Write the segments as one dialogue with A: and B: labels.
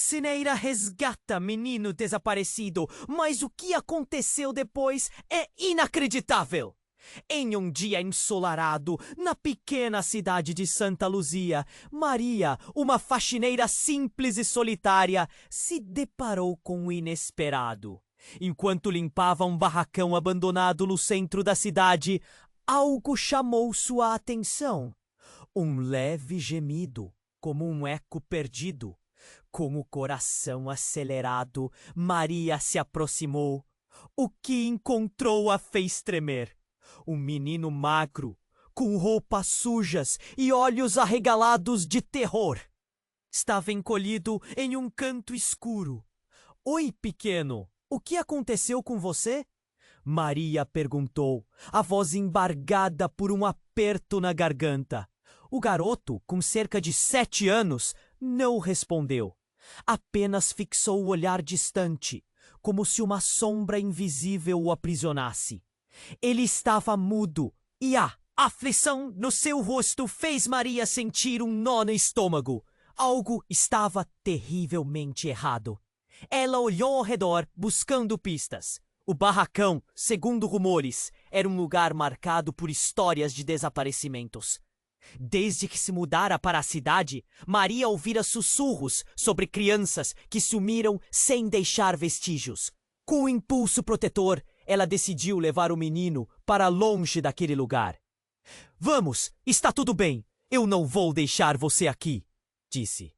A: faxineira resgata menino desaparecido, mas o que aconteceu depois é inacreditável. Em um dia ensolarado, na pequena cidade de Santa Luzia, Maria, uma faxineira simples e solitária, se deparou com o inesperado. Enquanto limpava um barracão abandonado no centro da cidade, algo chamou sua atenção. Um leve gemido, como um eco perdido. Com o coração acelerado, Maria se aproximou. O que encontrou a fez tremer. Um menino magro, com roupas sujas e olhos arregalados de terror. Estava encolhido em um canto escuro. "Oi, pequeno, o que aconteceu com você?" Maria perguntou, a voz embargada por um aperto na garganta. O garoto, com cerca de 7 anos, não respondeu. Apenas fixou o olhar distante, como se uma sombra invisível o aprisionasse. Ele estava mudo e a aflição no seu rosto fez Maria sentir um nó no estômago. Algo estava terrivelmente errado. Ela olhou ao redor, buscando pistas. O barracão, segundo rumores, era um lugar marcado por histórias de desaparecimentos. Desde que se mudara para a cidade, Maria ouvira sussurros sobre crianças que sumiram sem deixar vestígios. Com um impulso protetor, ela decidiu levar o menino para longe daquele lugar. "Vamos, está tudo bem. Eu não vou deixar você aqui", disse.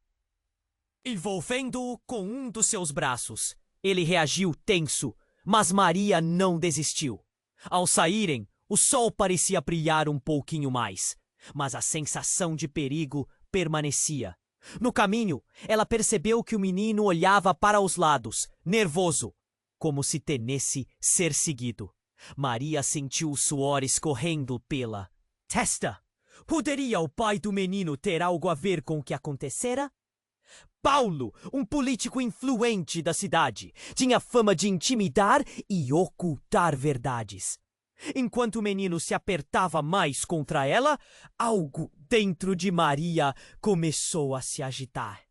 A: Envolvendo-o com um dos seus braços, ele reagiu tenso, mas Maria não desistiu. Ao saírem, o sol parecia brilhar um pouquinho mais, mas a sensação de perigo permanecia. No caminho, ela percebeu que o menino olhava para os lados, nervoso, como se temesse ser seguido. Maria sentiu o suor escorrendo pela testa. Poderia o pai do menino ter algo a ver com o que acontecera? Paulo, um político influente da cidade, tinha fama de intimidar e ocultar verdades. Enquanto o menino se apertava mais contra ela, algo dentro de Maria começou a se agitar.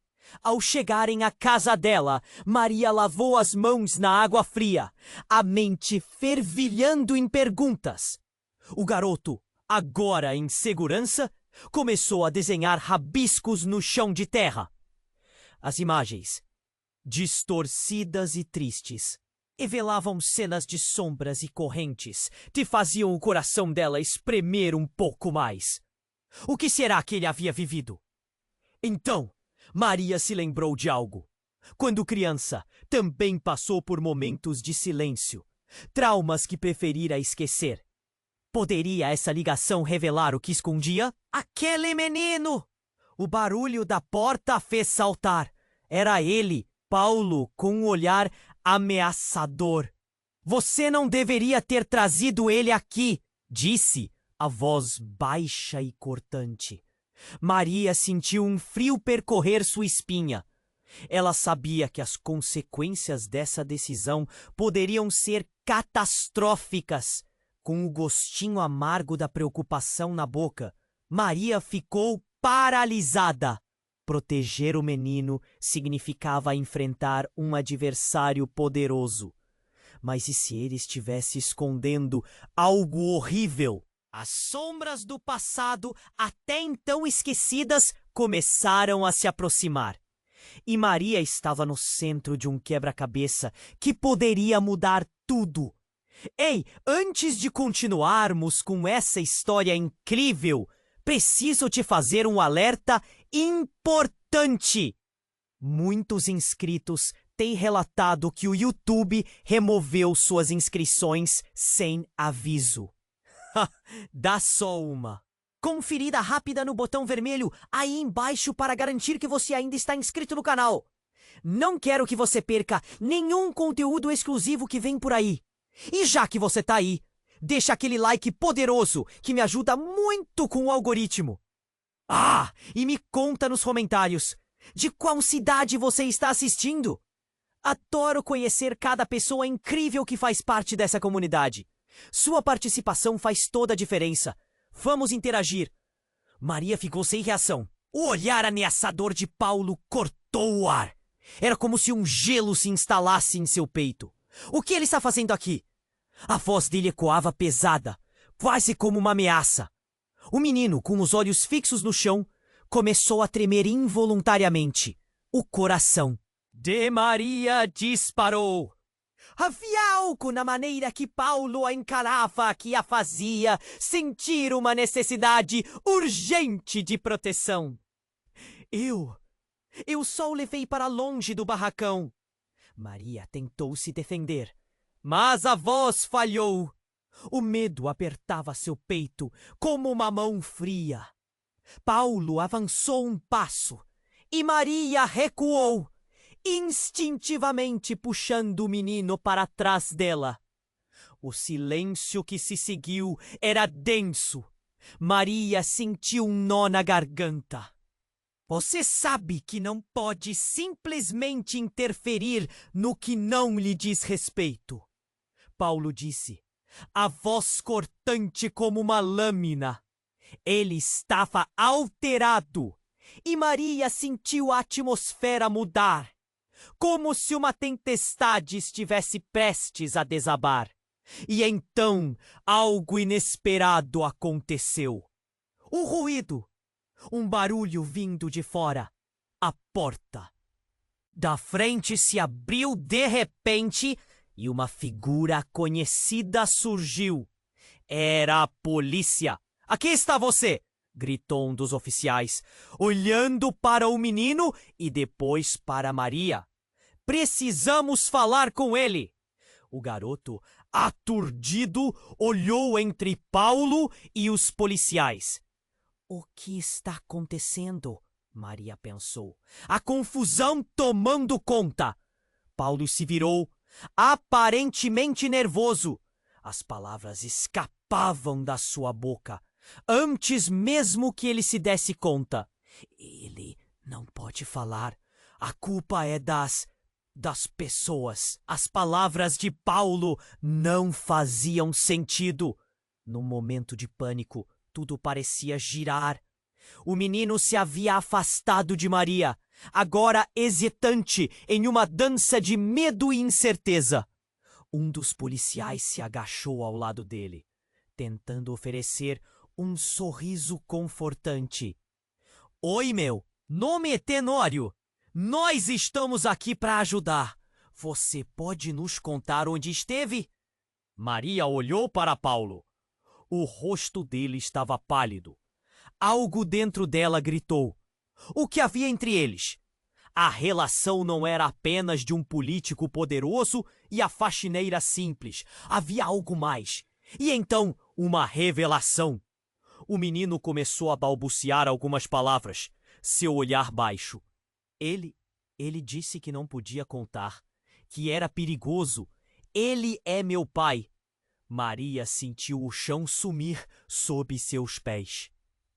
A: Ao chegarem à casa dela, Maria lavou as mãos na água fria, a mente fervilhando em perguntas. O garoto, agora em segurança, começou a desenhar rabiscos no chão de terra. As imagens, distorcidas e tristes, revelavam cenas de sombras e correntes que faziam o coração dela espremer um pouco mais. O que será que ele havia vivido? Então, Maria se lembrou de algo. Quando criança, também passou por momentos de silêncio, traumas que preferira esquecer. Poderia essa ligação revelar o que escondia? Aquele menino! O barulho da porta fez saltar. Era ele, Paulo, com um olhar ameaçador. "Você não deveria ter trazido ele aqui", disse, a voz baixa e cortante. Maria sentiu um frio percorrer sua espinha. Ela sabia que as consequências dessa decisão poderiam ser catastróficas. Com o gostinho amargo da preocupação na boca, Maria ficou paralisada. Proteger o menino significava enfrentar um adversário poderoso. Mas e se ele estivesse escondendo algo horrível? As sombras do passado, até então esquecidas, começaram a se aproximar. E Maria estava no centro de um quebra-cabeça que poderia mudar tudo. Ei, antes de continuarmos com essa história incrível, preciso te fazer um alerta importante. Muitos inscritos têm relatado que o YouTube removeu suas inscrições sem aviso. Dá só uma conferida rápida no botão vermelho aí embaixo para garantir que você ainda está inscrito no canal. Não quero que você perca nenhum conteúdo exclusivo que vem por aí. E já que você tá aí, deixa aquele like poderoso que me ajuda muito com o algoritmo. E me conta nos comentários, de qual cidade você está assistindo? Adoro conhecer cada pessoa incrível que faz parte dessa comunidade. Sua participação faz toda a diferença. Vamos interagir. Maria ficou sem reação. O olhar ameaçador de Paulo cortou o ar. Era como se um gelo se instalasse em seu peito. O que ele está fazendo aqui? A voz dele ecoava pesada, quase como uma ameaça. O menino, com os olhos fixos no chão, começou a tremer involuntariamente. O coração de Maria disparou. Havia algo na maneira que Paulo a encarava que a fazia sentir uma necessidade urgente de proteção. Eu só o levei para longe do barracão. Maria tentou se defender, mas a voz falhou. O medo apertava seu peito como uma mão fria. Paulo avançou um passo e Maria recuou, instintivamente puxando o menino para trás dela. O silêncio que se seguiu era denso. Maria sentiu um nó na garganta. Você sabe que não pode simplesmente interferir no que não lhe diz respeito, Paulo disse, a voz cortante como uma lâmina. Ele estava alterado e Maria sentiu a atmosfera mudar, como se uma tempestade estivesse prestes a desabar. E então algo inesperado aconteceu. O ruído. Um barulho vindo de fora. A porta da frente se abriu de repente e uma figura conhecida surgiu. Era a polícia. Aqui está você! Gritou um dos oficiais, olhando para o menino e depois para Maria. Precisamos falar com ele. O garoto, aturdido, olhou entre Paulo e os policiais. O que está acontecendo? Maria pensou. A confusão tomando conta. Paulo se virou, aparentemente nervoso. As palavras escapavam da sua boca, antes mesmo que ele se desse conta. Ele não pode falar. A culpa é das pessoas. As palavras de Paulo não faziam sentido. No momento de pânico, tudo parecia girar. O menino se havia afastado de Maria, agora hesitante em uma dança de medo e incerteza. Um dos policiais se agachou ao lado dele, tentando oferecer um sorriso confortante. Oi, meu. Nome é Tenório. Nós estamos aqui para ajudar. Você pode nos contar onde esteve? Maria olhou para Paulo. O rosto dele estava pálido. Algo dentro dela gritou. O que havia entre eles? A relação não era apenas de um político poderoso e a faxineira simples. Havia algo mais. E então, uma revelação. O menino começou a balbuciar algumas palavras, seu olhar baixo. Ele disse que não podia contar, que era perigoso. Ele é meu pai. Maria sentiu o chão sumir sob seus pés.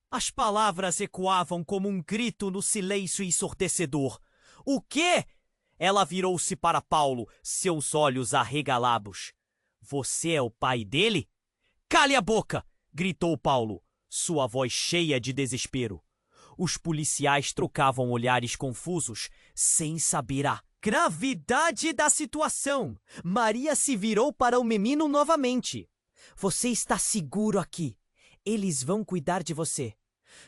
A: As palavras ecoavam como um grito no silêncio ensurdecedor. O quê? Ela virou-se para Paulo, seus olhos arregalados. Você é o pai dele? Cale a boca! Gritou Paulo, sua voz cheia de desespero. Os policiais trocavam olhares confusos, sem saber a gravidade da situação. Maria se virou para o menino novamente. Você está seguro aqui. Eles vão cuidar de você.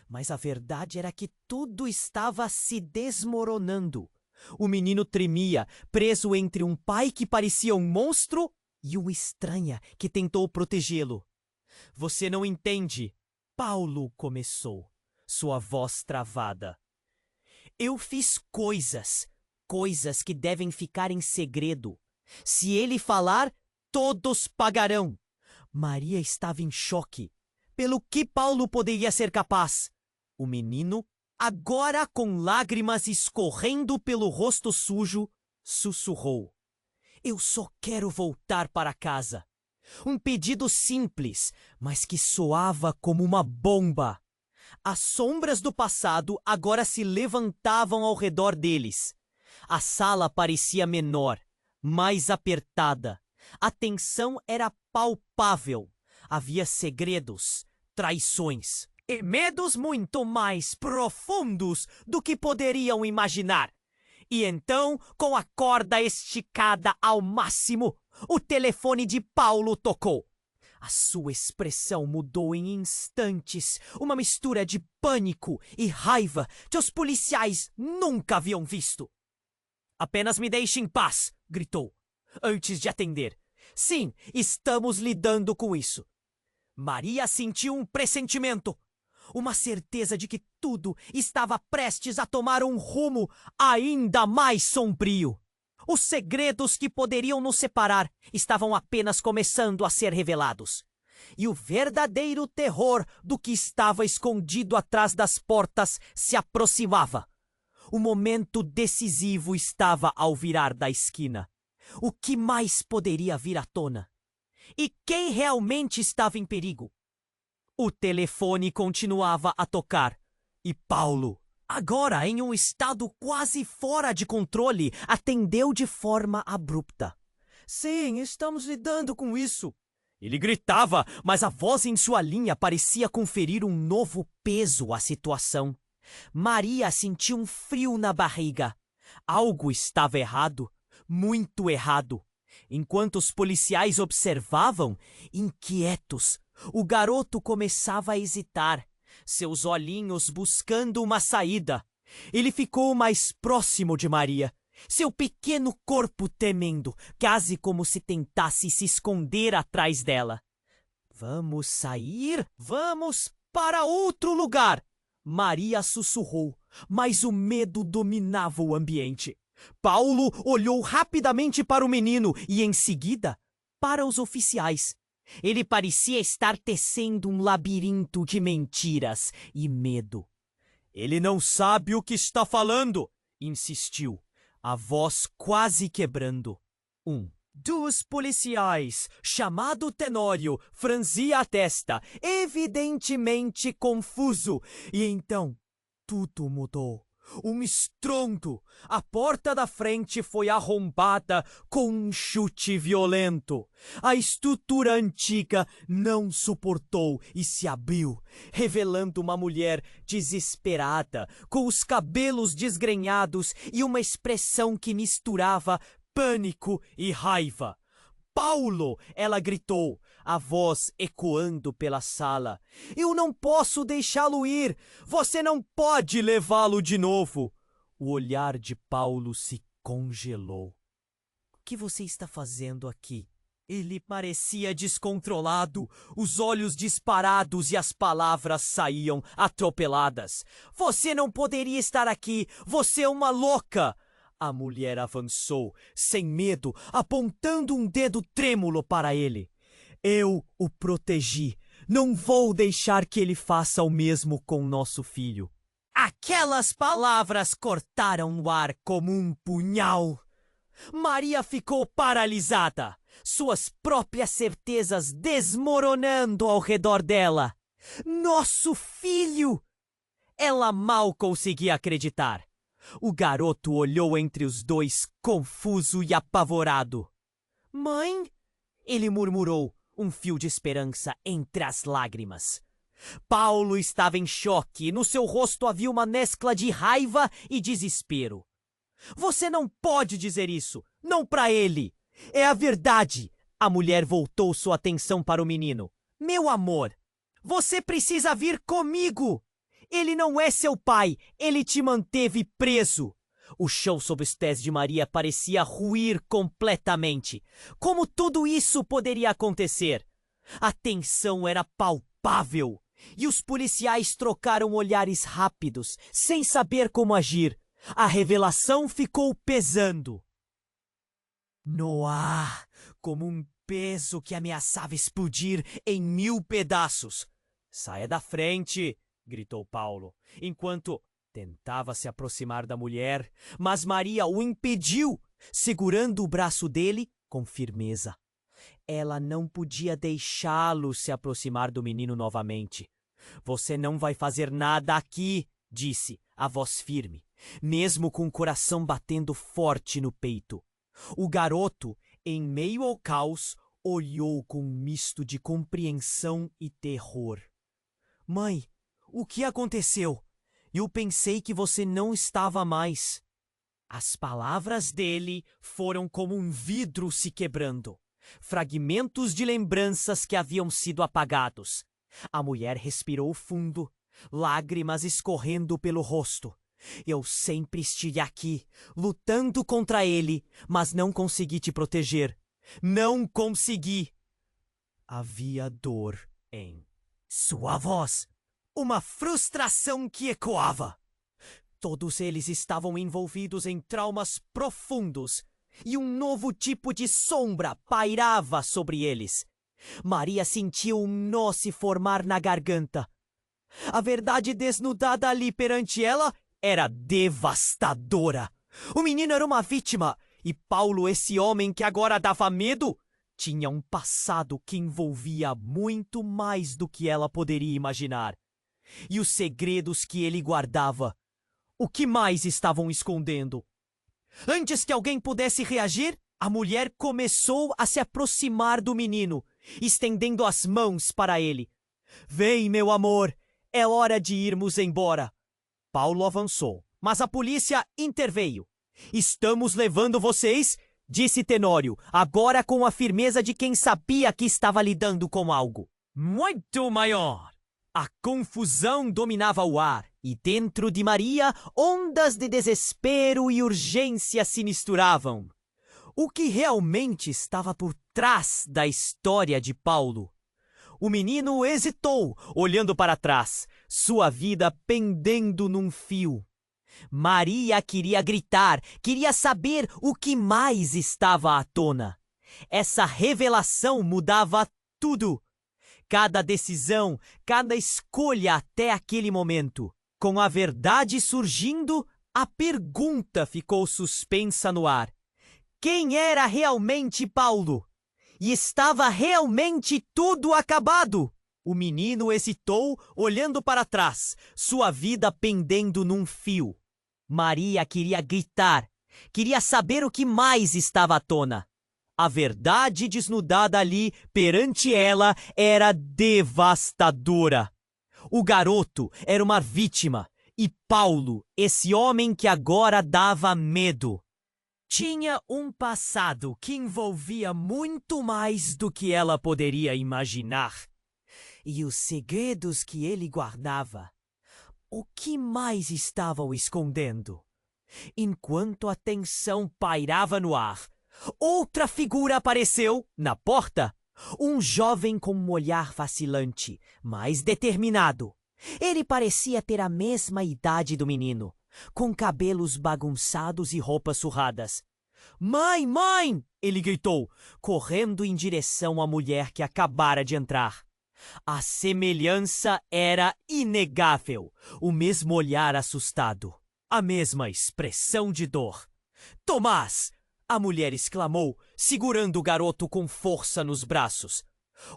A: Mas a verdade era que tudo estava se desmoronando. O menino tremia, preso entre um pai que parecia um monstro e uma estranha que tentou protegê-lo. Você não entende. Paulo começou, sua voz travada. Eu fiz coisas que devem ficar em segredo. Se ele falar, todos pagarão. Maria estava em choque. Pelo que Paulo poderia ser capaz? O menino, agora com lágrimas escorrendo pelo rosto sujo, sussurrou. Eu só quero voltar para casa. Um pedido simples, mas que soava como uma bomba. As sombras do passado agora se levantavam ao redor deles. A sala parecia menor, mais apertada. A tensão era palpável. Havia segredos, traições e medos muito mais profundos do que poderiam imaginar. E então, com a corda esticada ao máximo, o telefone de Paulo tocou. A sua expressão mudou em instantes, uma mistura de pânico e raiva que os policiais nunca haviam visto. "Apenas me deixe em paz", gritou, antes de atender. "Sim, estamos lidando com isso." Maria sentiu um pressentimento, uma certeza de que tudo estava prestes a tomar um rumo ainda mais sombrio. Os segredos que poderiam nos separar estavam apenas começando a ser revelados. E o verdadeiro terror do que estava escondido atrás das portas se aproximava. O momento decisivo estava ao virar da esquina. O que mais poderia vir à tona? E quem realmente estava em perigo? O telefone continuava a tocar. E Paulo, agora em um estado quase fora de controle, atendeu de forma abrupta. "Sim, estamos lidando com isso." Ele gritava, mas a voz em sua linha parecia conferir um novo peso à situação. Maria sentiu um frio na barriga. Algo estava errado, muito errado. Enquanto os policiais observavam, inquietos, o garoto começava a hesitar, seus olhinhos buscando uma saída. Ele ficou mais próximo de Maria, seu pequeno corpo tremendo, quase como se tentasse se esconder atrás dela. "Vamos sair? Vamos para outro lugar!" Maria sussurrou, mas o medo dominava o ambiente. Paulo olhou rapidamente para o menino e, em seguida, para os oficiais. Ele parecia estar tecendo um labirinto de mentiras e medo. "Ele não sabe o que está falando", insistiu, a voz quase quebrando. Um dos policiais, chamado Tenório, franzia a testa, evidentemente confuso. E então, tudo mudou. Um estrondo. A porta da frente foi arrombada com um chute violento. A estrutura antiga não suportou e se abriu, revelando uma mulher desesperada, com os cabelos desgrenhados e uma expressão que misturava pânico e raiva. "Paulo!" ela gritou, a voz ecoando pela sala. "Eu não posso deixá-lo ir! Você não pode levá-lo de novo!" O olhar de Paulo se congelou. "O que você está fazendo aqui?" Ele parecia descontrolado, os olhos disparados e as palavras saíam atropeladas. "Você não poderia estar aqui! Você é uma louca!" A mulher avançou, sem medo, apontando um dedo trêmulo para ele. "Eu o protegi. Não vou deixar que ele faça o mesmo com nosso filho." Aquelas palavras cortaram o ar como um punhal. Maria ficou paralisada, suas próprias certezas desmoronando ao redor dela. "Nosso filho!" Ela mal conseguia acreditar. O garoto olhou entre os dois, confuso e apavorado. "Mãe?" ele murmurou, um fio de esperança entre as lágrimas. Paulo estava em choque e no seu rosto havia uma mescla de raiva e desespero. "Você não pode dizer isso, não para ele. É a verdade." A mulher voltou sua atenção para o menino. "Meu amor, você precisa vir comigo. Ele não é seu pai, ele te manteve preso." O chão sob os pés de Maria parecia ruir completamente. Como tudo isso poderia acontecer? A tensão era palpável, e os policiais trocaram olhares rápidos, sem saber como agir. A revelação ficou pesando no ar, como um peso que ameaçava explodir em 1000 pedaços. "Saia da frente!" gritou Paulo, enquanto tentava se aproximar da mulher, mas Maria o impediu, segurando o braço dele com firmeza. Ela não podia deixá-lo se aproximar do menino novamente. "Você não vai fazer nada aqui", disse, a voz firme, mesmo com o coração batendo forte no peito. O garoto, em meio ao caos, olhou com um misto de compreensão e terror. "Mãe, o que aconteceu? Eu pensei que você não estava mais." As palavras dele foram como um vidro se quebrando. Fragmentos de lembranças que haviam sido apagados. A mulher respirou fundo, lágrimas escorrendo pelo rosto. Eu sempre estive aqui, lutando contra ele, mas não consegui te proteger. Não consegui. Havia dor em sua voz. Uma frustração que ecoava. Todos eles estavam envolvidos em traumas profundos, e um novo tipo de sombra pairava sobre eles. Maria sentiu um nó se formar na garganta. A verdade desnudada ali perante ela era devastadora. O menino era uma vítima, e Paulo, esse homem que agora dava medo, tinha um passado que envolvia muito mais do que ela poderia imaginar. E os segredos que ele guardava, o que mais estavam escondendo? Antes que alguém pudesse reagir, a mulher começou a se aproximar do menino, estendendo as mãos para ele. Vem, meu amor, é hora de irmos embora. Paulo avançou, mas a polícia interveio. Estamos levando vocês, disse Tenório, agora com a firmeza de quem sabia que estava lidando com algo muito maior. A confusão dominava o ar, e dentro de Maria, ondas de desespero e urgência se misturavam. O que realmente estava por trás da história de Paulo? O menino hesitou, olhando para trás, sua vida pendendo num fio. Maria queria gritar, queria saber o que mais estava à tona. Essa revelação mudava tudo. Cada decisão, cada escolha até aquele momento. Com a verdade surgindo, a pergunta ficou suspensa no ar. Quem era realmente Paulo? E estava realmente tudo acabado? O menino hesitou, olhando para trás, sua vida pendendo num fio. Maria queria gritar, queria saber o que mais estava à tona. A verdade desnudada ali perante ela era devastadora. O garoto era uma vítima e Paulo, esse homem que agora dava medo, tinha um passado que envolvia muito mais do que ela poderia imaginar. E os segredos que ele guardava, o que mais estavam escondendo? Enquanto a tensão pairava no ar, outra figura apareceu na porta. Um jovem com um olhar vacilante, mas determinado. Ele parecia ter a mesma idade do menino, com cabelos bagunçados e roupas surradas. Mãe, mãe! Ele gritou, correndo em direção à mulher que acabara de entrar. A semelhança era inegável, o mesmo olhar assustado, a mesma expressão de dor. Tomás! A mulher exclamou, segurando o garoto com força nos braços.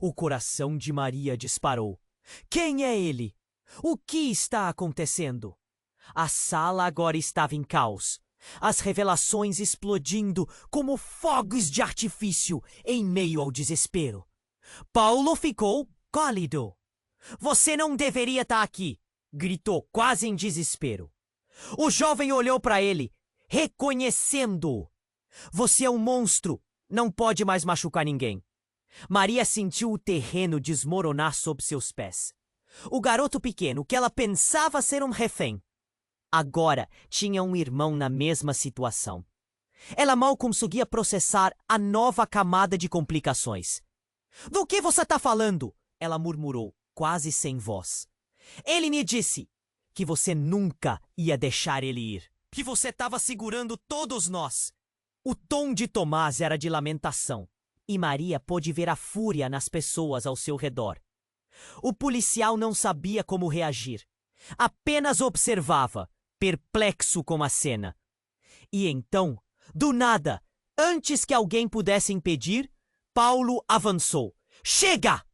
A: O coração de Maria disparou. Quem é ele? O que está acontecendo? A sala agora estava em caos. As revelações explodindo como fogos de artifício em meio ao desespero. Paulo ficou pálido. Você não deveria estar aqui, gritou quase em desespero. O jovem olhou para ele, reconhecendo-o. Você é um monstro, não pode mais machucar ninguém. Maria sentiu o terreno desmoronar sob seus pés. O garoto pequeno, que ela pensava ser um refém, agora tinha um irmão na mesma situação. Ela mal conseguia processar a nova camada de complicações. Do que você está falando? Ela murmurou, quase sem voz. Ele me disse que você nunca ia deixar ele ir, que você estava segurando todos nós. O tom de Tomás era de lamentação, e Maria pôde ver a fúria nas pessoas ao seu redor. O policial não sabia como reagir. Apenas observava, perplexo com a cena. E então, do nada, antes que alguém pudesse impedir, Paulo avançou. Chega!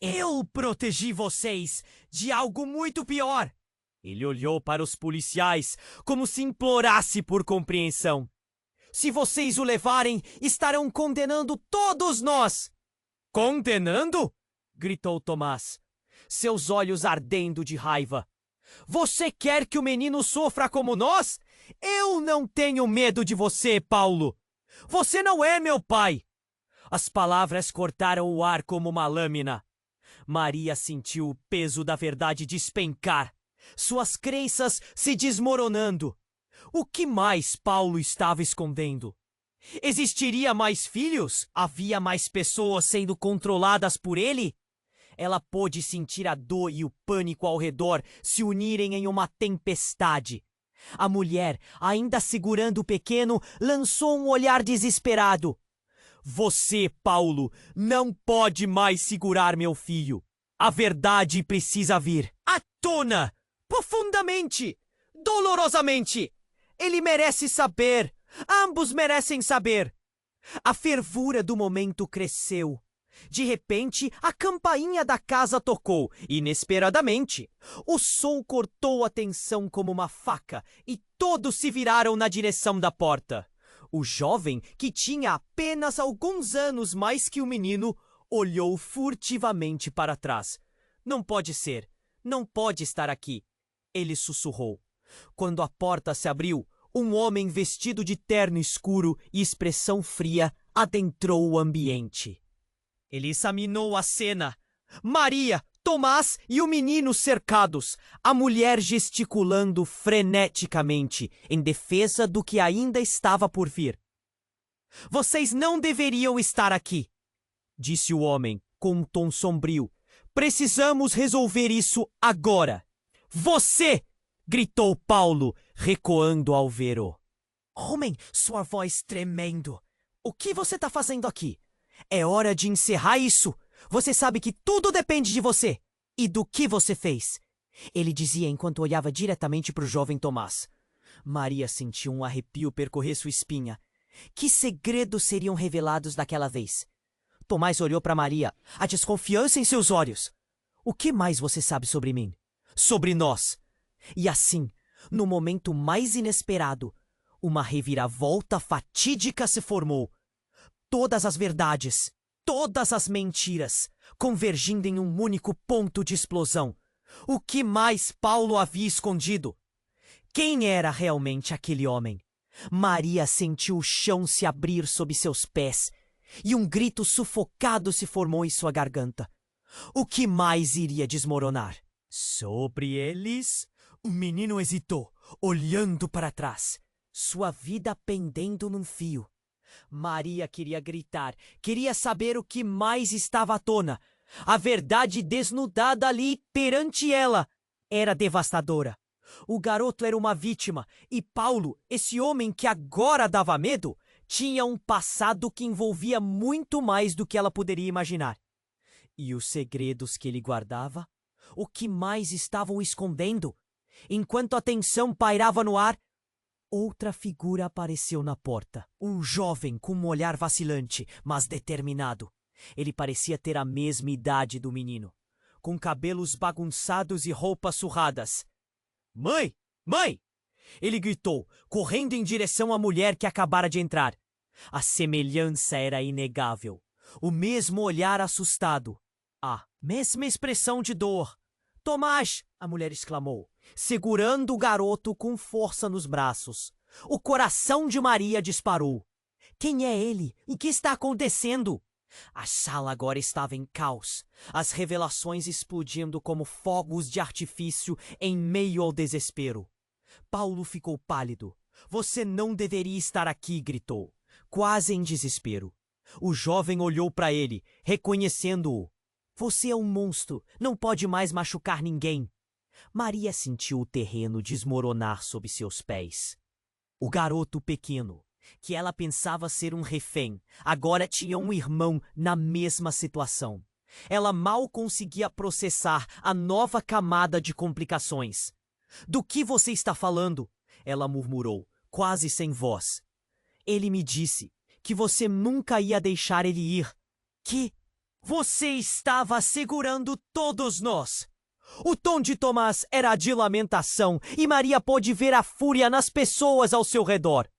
A: Eu protegi vocês de algo muito pior. Ele olhou para os policiais como se implorasse por compreensão. Se vocês o levarem, estarão condenando todos nós. Condenando? Gritou Tomás, seus olhos ardendo de raiva. Você quer que o menino sofra como nós? Eu não tenho medo de você, Paulo. Você não é meu pai. As palavras cortaram o ar como uma lâmina. Maria sentiu o peso da verdade despencar, suas crenças se desmoronando. O que mais Paulo estava escondendo? Existiria mais filhos? Havia mais pessoas sendo controladas por ele? Ela pôde sentir a dor e o pânico ao redor se unirem em uma tempestade. A mulher, ainda segurando o pequeno, lançou um olhar desesperado. Você, Paulo, não pode mais segurar meu filho. A verdade precisa vir à tona, profundamente, dolorosamente. Ele merece saber. Ambos merecem saber. A fervura do momento cresceu. De repente, a campainha da casa tocou, inesperadamente. O som cortou a tensão como uma faca e todos se viraram na direção da porta. O jovem, que tinha apenas alguns anos mais que o menino, olhou furtivamente para trás. Não pode ser. Não pode estar aqui. Ele sussurrou. Quando a porta se abriu, um homem vestido de terno escuro e expressão fria adentrou o ambiente. Ele examinou a cena. Maria, Tomás e o menino cercados, a mulher gesticulando freneticamente em defesa do que ainda estava por vir. Vocês não deveriam estar aqui, disse o homem com um tom sombrio. Precisamos resolver isso agora. Você! Gritou Paulo, recuando ao verô. Homem, sua voz tremendo. O que você está fazendo aqui? É hora de encerrar isso. Você sabe que tudo depende de você e do que você fez. Ele dizia enquanto olhava diretamente para o jovem Tomás. Maria sentiu um arrepio percorrer sua espinha. Que segredos seriam revelados daquela vez? Tomás olhou para Maria, a desconfiança em seus olhos. O que mais você sabe sobre mim? Sobre nós? E assim, no momento mais inesperado, uma reviravolta fatídica se formou. Todas as verdades, todas as mentiras, convergindo em um único ponto de explosão. O que mais Paulo havia escondido? Quem era realmente aquele homem? Maria sentiu o chão se abrir sob seus pés e um grito sufocado se formou em sua garganta. O que mais iria desmoronar? Sobre eles, o menino hesitou, olhando para trás, sua vida pendendo num fio. Maria queria gritar, queria saber o que mais estava à tona. A verdade desnudada ali perante ela era devastadora. O garoto era uma vítima e Paulo, esse homem que agora dava medo, tinha um passado que envolvia muito mais do que ela poderia imaginar. E os segredos que ele guardava? O que mais estavam escondendo? Enquanto a tensão pairava no ar, outra figura apareceu na porta. Um jovem com um olhar vacilante, mas determinado. Ele parecia ter a mesma idade do menino, com cabelos bagunçados e roupas surradas. Mãe! Mãe! Ele gritou, correndo em direção à mulher que acabara de entrar. A semelhança era inegável. O mesmo olhar assustado. A mesma expressão de dor. Tomás! A mulher exclamou, segurando o garoto com força nos braços. O coração de Maria disparou. Quem é ele? O que está acontecendo? A sala agora estava em caos, as revelações explodindo como fogos de artifício em meio ao desespero. Paulo ficou pálido. Você não deveria estar aqui, gritou, quase em desespero. O jovem olhou para ele, reconhecendo-o. Você é um monstro, não pode mais machucar ninguém. Maria sentiu o terreno desmoronar sob seus pés. O garoto pequeno, que ela pensava ser um refém, agora tinha um irmão na mesma situação. Ela mal conseguia processar a nova camada de complicações. Do que você está falando? Ela murmurou, quase sem voz. Ele me disse que você nunca ia deixar ele ir. Que você estava segurando todos nós. O tom de Tomás era de lamentação e Maria pôde ver a fúria nas pessoas ao seu redor.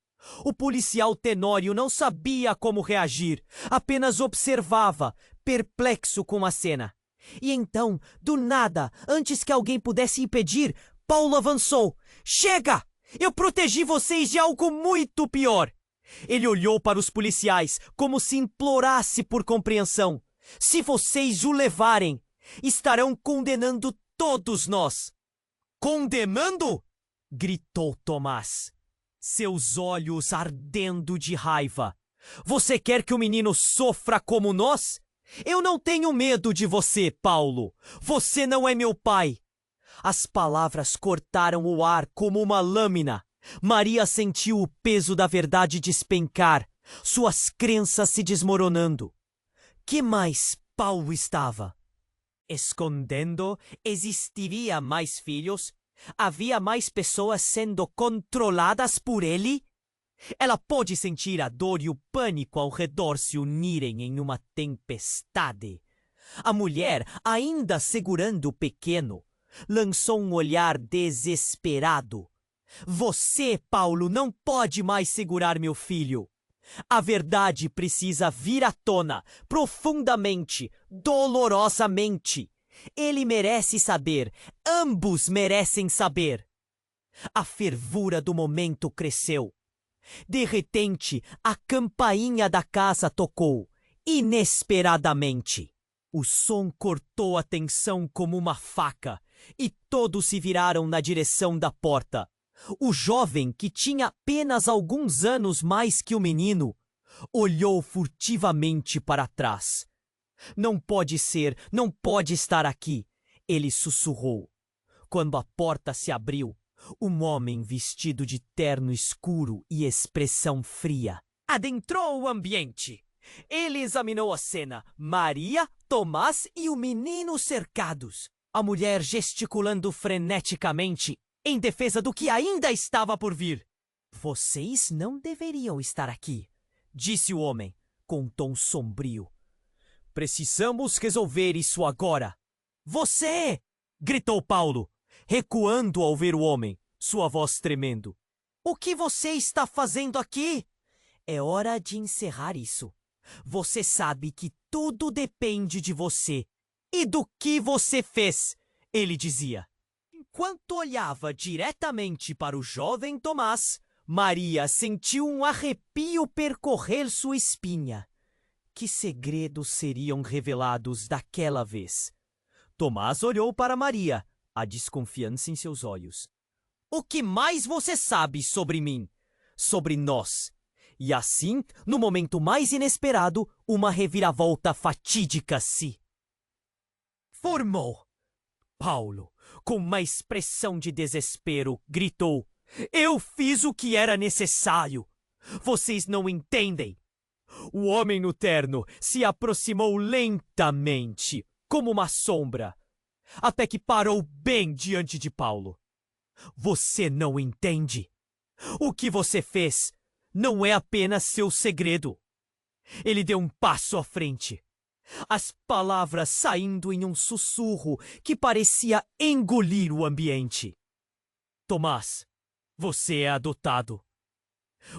A: O policial Tenório não sabia como reagir, apenas observava, perplexo com a cena. E então, do nada, antes que alguém pudesse impedir, Paulo avançou. Chega! Eu protegi vocês de algo muito pior. Ele olhou para os policiais como se implorasse por compreensão. Se vocês o levarem, estarão condenando todos nós. Condenando? Gritou Tomás, seus olhos ardendo de raiva. Você quer que o menino sofra como nós? Eu não tenho medo de você, Paulo. Você não é meu pai. As palavras cortaram o ar como uma lâmina. Maria sentiu o peso da verdade despencar, suas crenças se desmoronando. Que mais Paulo estava? Escondendo? Existiria mais filhos? Havia mais pessoas sendo controladas por ele? Ela pôde sentir a dor e o pânico ao redor se unirem em uma tempestade. A mulher, ainda segurando o pequeno, lançou um olhar desesperado. Você, Paulo, não pode mais segurar meu filho. A verdade precisa vir à tona, profundamente, dolorosamente. Ele merece saber, ambos merecem saber. A fervura do momento cresceu. De repente, a campainha da casa tocou, inesperadamente. O som cortou a tensão como uma faca, e todos se viraram na direção da porta. O jovem, que tinha apenas alguns anos mais que o menino, olhou furtivamente para trás. Não pode ser, não pode estar aqui, ele sussurrou. Quando a porta se abriu, um homem vestido de terno escuro e expressão fria adentrou o ambiente. Ele examinou a cena, Maria, Tomás e o menino cercados. A mulher gesticulando freneticamente em defesa do que ainda estava por vir. Vocês não deveriam estar aqui, disse o homem, com um tom sombrio. Precisamos resolver isso agora. Você! Gritou Paulo, recuando ao ver o homem, sua voz tremendo. O que você está fazendo aqui? É hora de encerrar isso. Você sabe que tudo depende de você e do que você fez, ele dizia. Enquanto olhava diretamente para o jovem Tomás, Maria sentiu um arrepio percorrer sua espinha. Que segredos seriam revelados daquela vez? Tomás olhou para Maria, a desconfiança em seus olhos. O que mais você sabe sobre mim? Sobre nós? E assim, no momento mais inesperado, uma reviravolta fatídica se formou. Paulo, com uma expressão de desespero, gritou: Eu fiz o que era necessário. Vocês não entendem. O homem no terno se aproximou lentamente, como uma sombra, até que parou bem diante de Paulo. Você não entende. O que você fez não é apenas seu segredo. Ele deu um passo à frente, as palavras saindo em um sussurro que parecia engolir o ambiente. Tomás, você é adotado.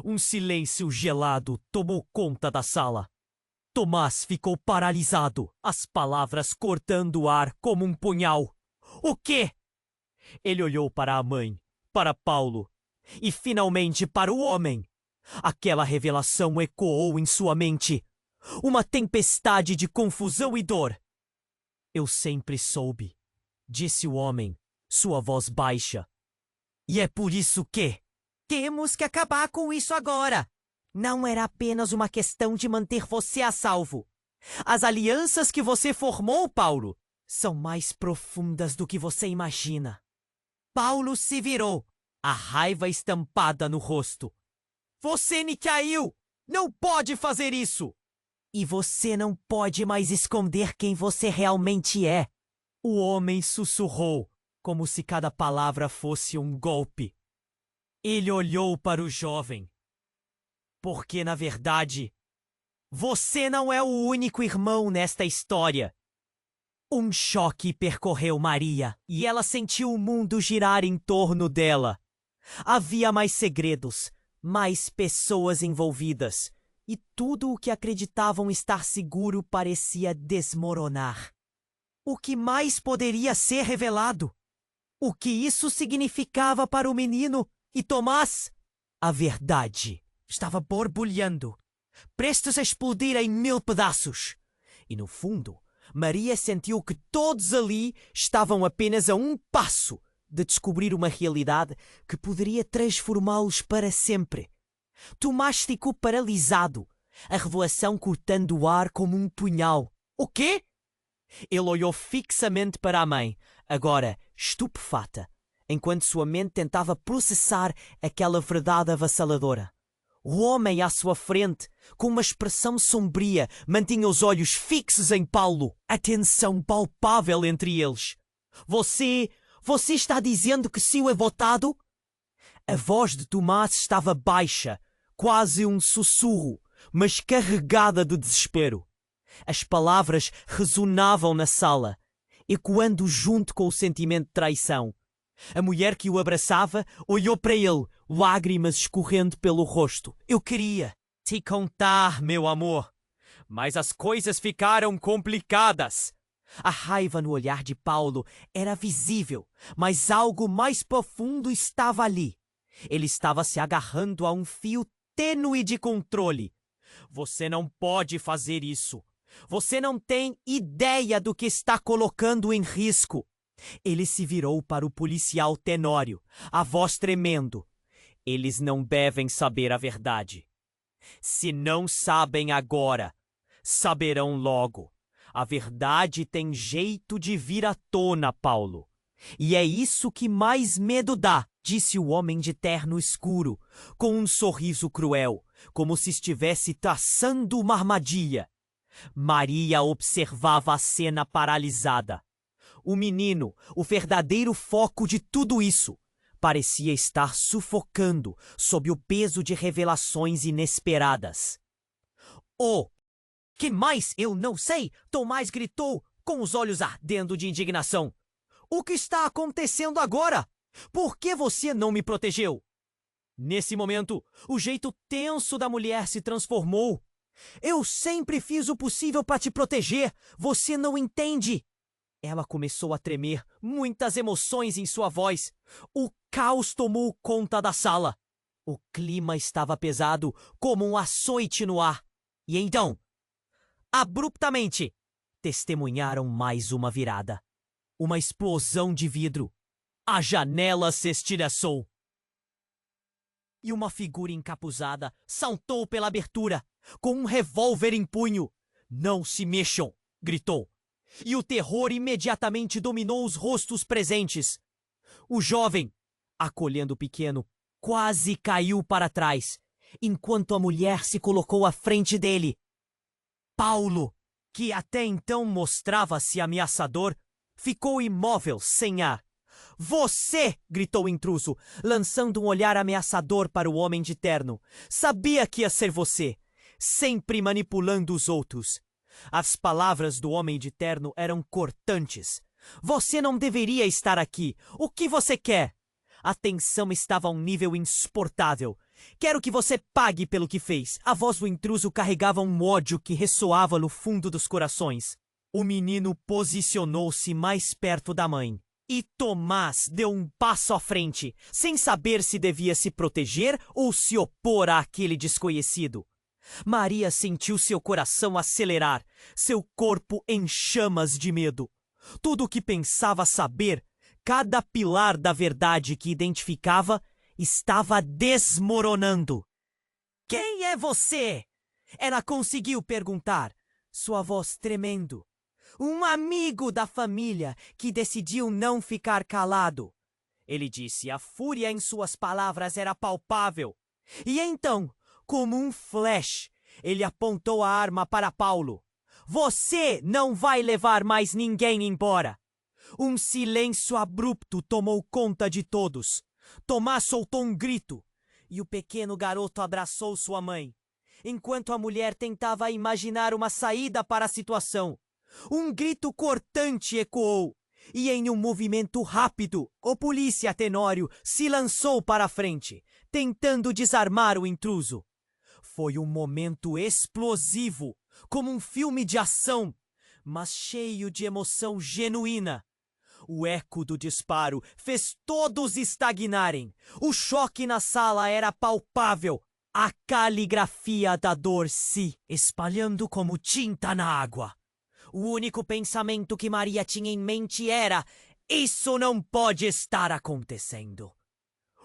A: Um silêncio gelado tomou conta da sala. Tomás ficou paralisado, as palavras cortando o ar como um punhal. O quê? Ele olhou para a mãe, para Paulo e finalmente para o homem. Aquela revelação ecoou em sua mente. Uma tempestade de confusão e dor. Eu sempre soube, disse o homem, sua voz baixa. E é por isso que temos que acabar com isso agora. Não era apenas uma questão de manter você a salvo. As alianças que você formou, Paulo, são mais profundas do que você imagina. Paulo se virou, a raiva estampada no rosto. Você me caiu! Não pode fazer isso! E você não pode mais esconder quem você realmente é. O homem sussurrou, como se cada palavra fosse um golpe. Ele olhou para o jovem. Porque, na verdade, você não é o único irmão nesta história. Um choque percorreu Maria e ela sentiu o mundo girar em torno dela. Havia mais segredos, mais pessoas envolvidas, e tudo o que acreditavam estar seguro parecia desmoronar. O que mais poderia ser revelado? O que isso significava para o menino E Tomás? A verdade estava borbulhando, prestes a explodir em 1000 pedaços. E no fundo, Maria sentiu que todos ali estavam apenas a um passo de descobrir uma realidade que poderia transformá-los para sempre. Tomás ficou paralisado, a revelação cortando o ar como um punhal. O quê? Ele olhou fixamente para a mãe, agora estupefata, enquanto sua mente tentava processar aquela verdade avassaladora. O homem à sua frente, com uma expressão sombria, mantinha os olhos fixos em Paulo, a tensão palpável entre eles. Você está dizendo que Sil é votado? A voz de Tomás estava baixa, quase um sussurro, mas carregada de desespero. As palavras ressonavam na sala, ecoando junto com o sentimento de traição. A mulher que o abraçava olhou para ele, lágrimas escorrendo pelo rosto. Eu queria te contar, meu amor, mas as coisas ficaram complicadas. A raiva no olhar de Paulo era visível, mas algo mais profundo estava ali. Ele estava se agarrando a um fio tênue de controle. Você não pode fazer isso. Você não tem ideia do que está colocando em risco. Ele se virou para o policial Tenório, a voz tremendo. Eles não devem saber a verdade. Se não sabem agora, saberão logo. A verdade tem jeito de vir à tona, Paulo. E é isso que mais medo dá, disse o homem de terno escuro, com um sorriso cruel, como se estivesse traçando uma armadilha. Maria observava a cena paralisada. O menino, o verdadeiro foco de tudo isso, parecia estar sufocando sob o peso de revelações inesperadas. Oh, que mais eu não sei? Tomás gritou, com os olhos ardendo de indignação. O que está acontecendo agora? Por que você não me protegeu? Nesse momento, o jeito tenso da mulher se transformou. Eu sempre fiz o possível para te proteger. Você não entende. Ela começou a tremer, muitas emoções em sua voz. O caos tomou conta da sala. O clima estava pesado, como um açoite no ar. E então, abruptamente, testemunharam mais uma virada. Uma explosão de vidro. A janela se estilhaçou. E uma figura encapuzada saltou pela abertura, com um revólver em punho. Não se mexam, gritou. E o terror imediatamente dominou os rostos presentes. O jovem, acolhendo o pequeno, quase caiu para trás, enquanto a mulher se colocou à frente dele. Paulo, que até então mostrava-se ameaçador, ficou imóvel, sem ar. Você! Gritou o intruso, lançando um olhar ameaçador para o homem de terno. Sabia que ia ser você, sempre manipulando os outros. As palavras do homem de terno eram cortantes. Você não deveria estar aqui. O que você quer? A tensão estava a um nível insuportável. Quero que você pague pelo que fez. A voz do intruso carregava um ódio que ressoava no fundo dos corações. O menino posicionou-se mais perto da mãe. E Tomás deu um passo à frente, sem saber se devia se proteger ou se opor àquele desconhecido. Maria sentiu seu coração acelerar, seu corpo em chamas de medo. Tudo o que pensava saber, cada pilar da verdade que identificava, estava desmoronando. Quem é você? Ela conseguiu perguntar, sua voz tremendo. Um amigo da família que decidiu não ficar calado. Ele disse, a fúria em suas palavras era palpável. E então, como um flash, ele apontou a arma para Paulo. Você não vai levar mais ninguém embora. Um silêncio abrupto tomou conta de todos. Tomás soltou um grito e o pequeno garoto abraçou sua mãe, enquanto a mulher tentava imaginar uma saída para a situação. Um grito cortante ecoou, e em um movimento rápido, o polícia Tenório se lançou para a frente, tentando desarmar o intruso. Foi um momento explosivo, como um filme de ação, mas cheio de emoção genuína. O eco do disparo fez todos estagnarem. O choque na sala era palpável. A caligrafia da dor se espalhando como tinta na água. O único pensamento que Maria tinha em mente era: isso não pode estar acontecendo.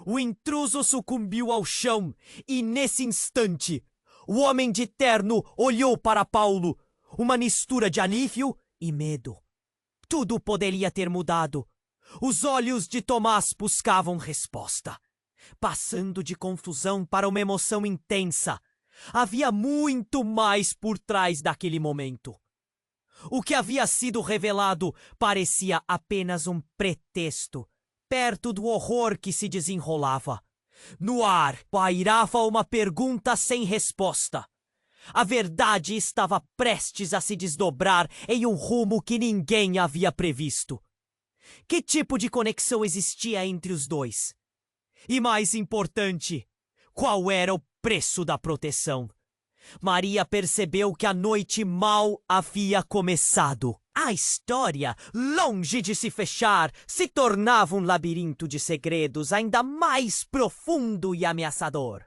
A: O intruso sucumbiu ao chão e, nesse instante, o homem de terno olhou para Paulo, uma mistura de alívio e medo. Tudo poderia ter mudado. Os olhos de Tomás buscavam resposta, passando de confusão para uma emoção intensa. Havia muito mais por trás daquele momento. O que havia sido revelado parecia apenas um pretexto, perto do horror que se desenrolava. No ar pairava uma pergunta sem resposta. A verdade estava prestes a se desdobrar em um rumo que ninguém havia previsto. Que tipo de conexão existia entre os dois? E mais importante, qual era o preço da proteção? Maria percebeu que a noite mal havia começado. A história, longe de se fechar, se tornava um labirinto de segredos ainda mais profundo e ameaçador.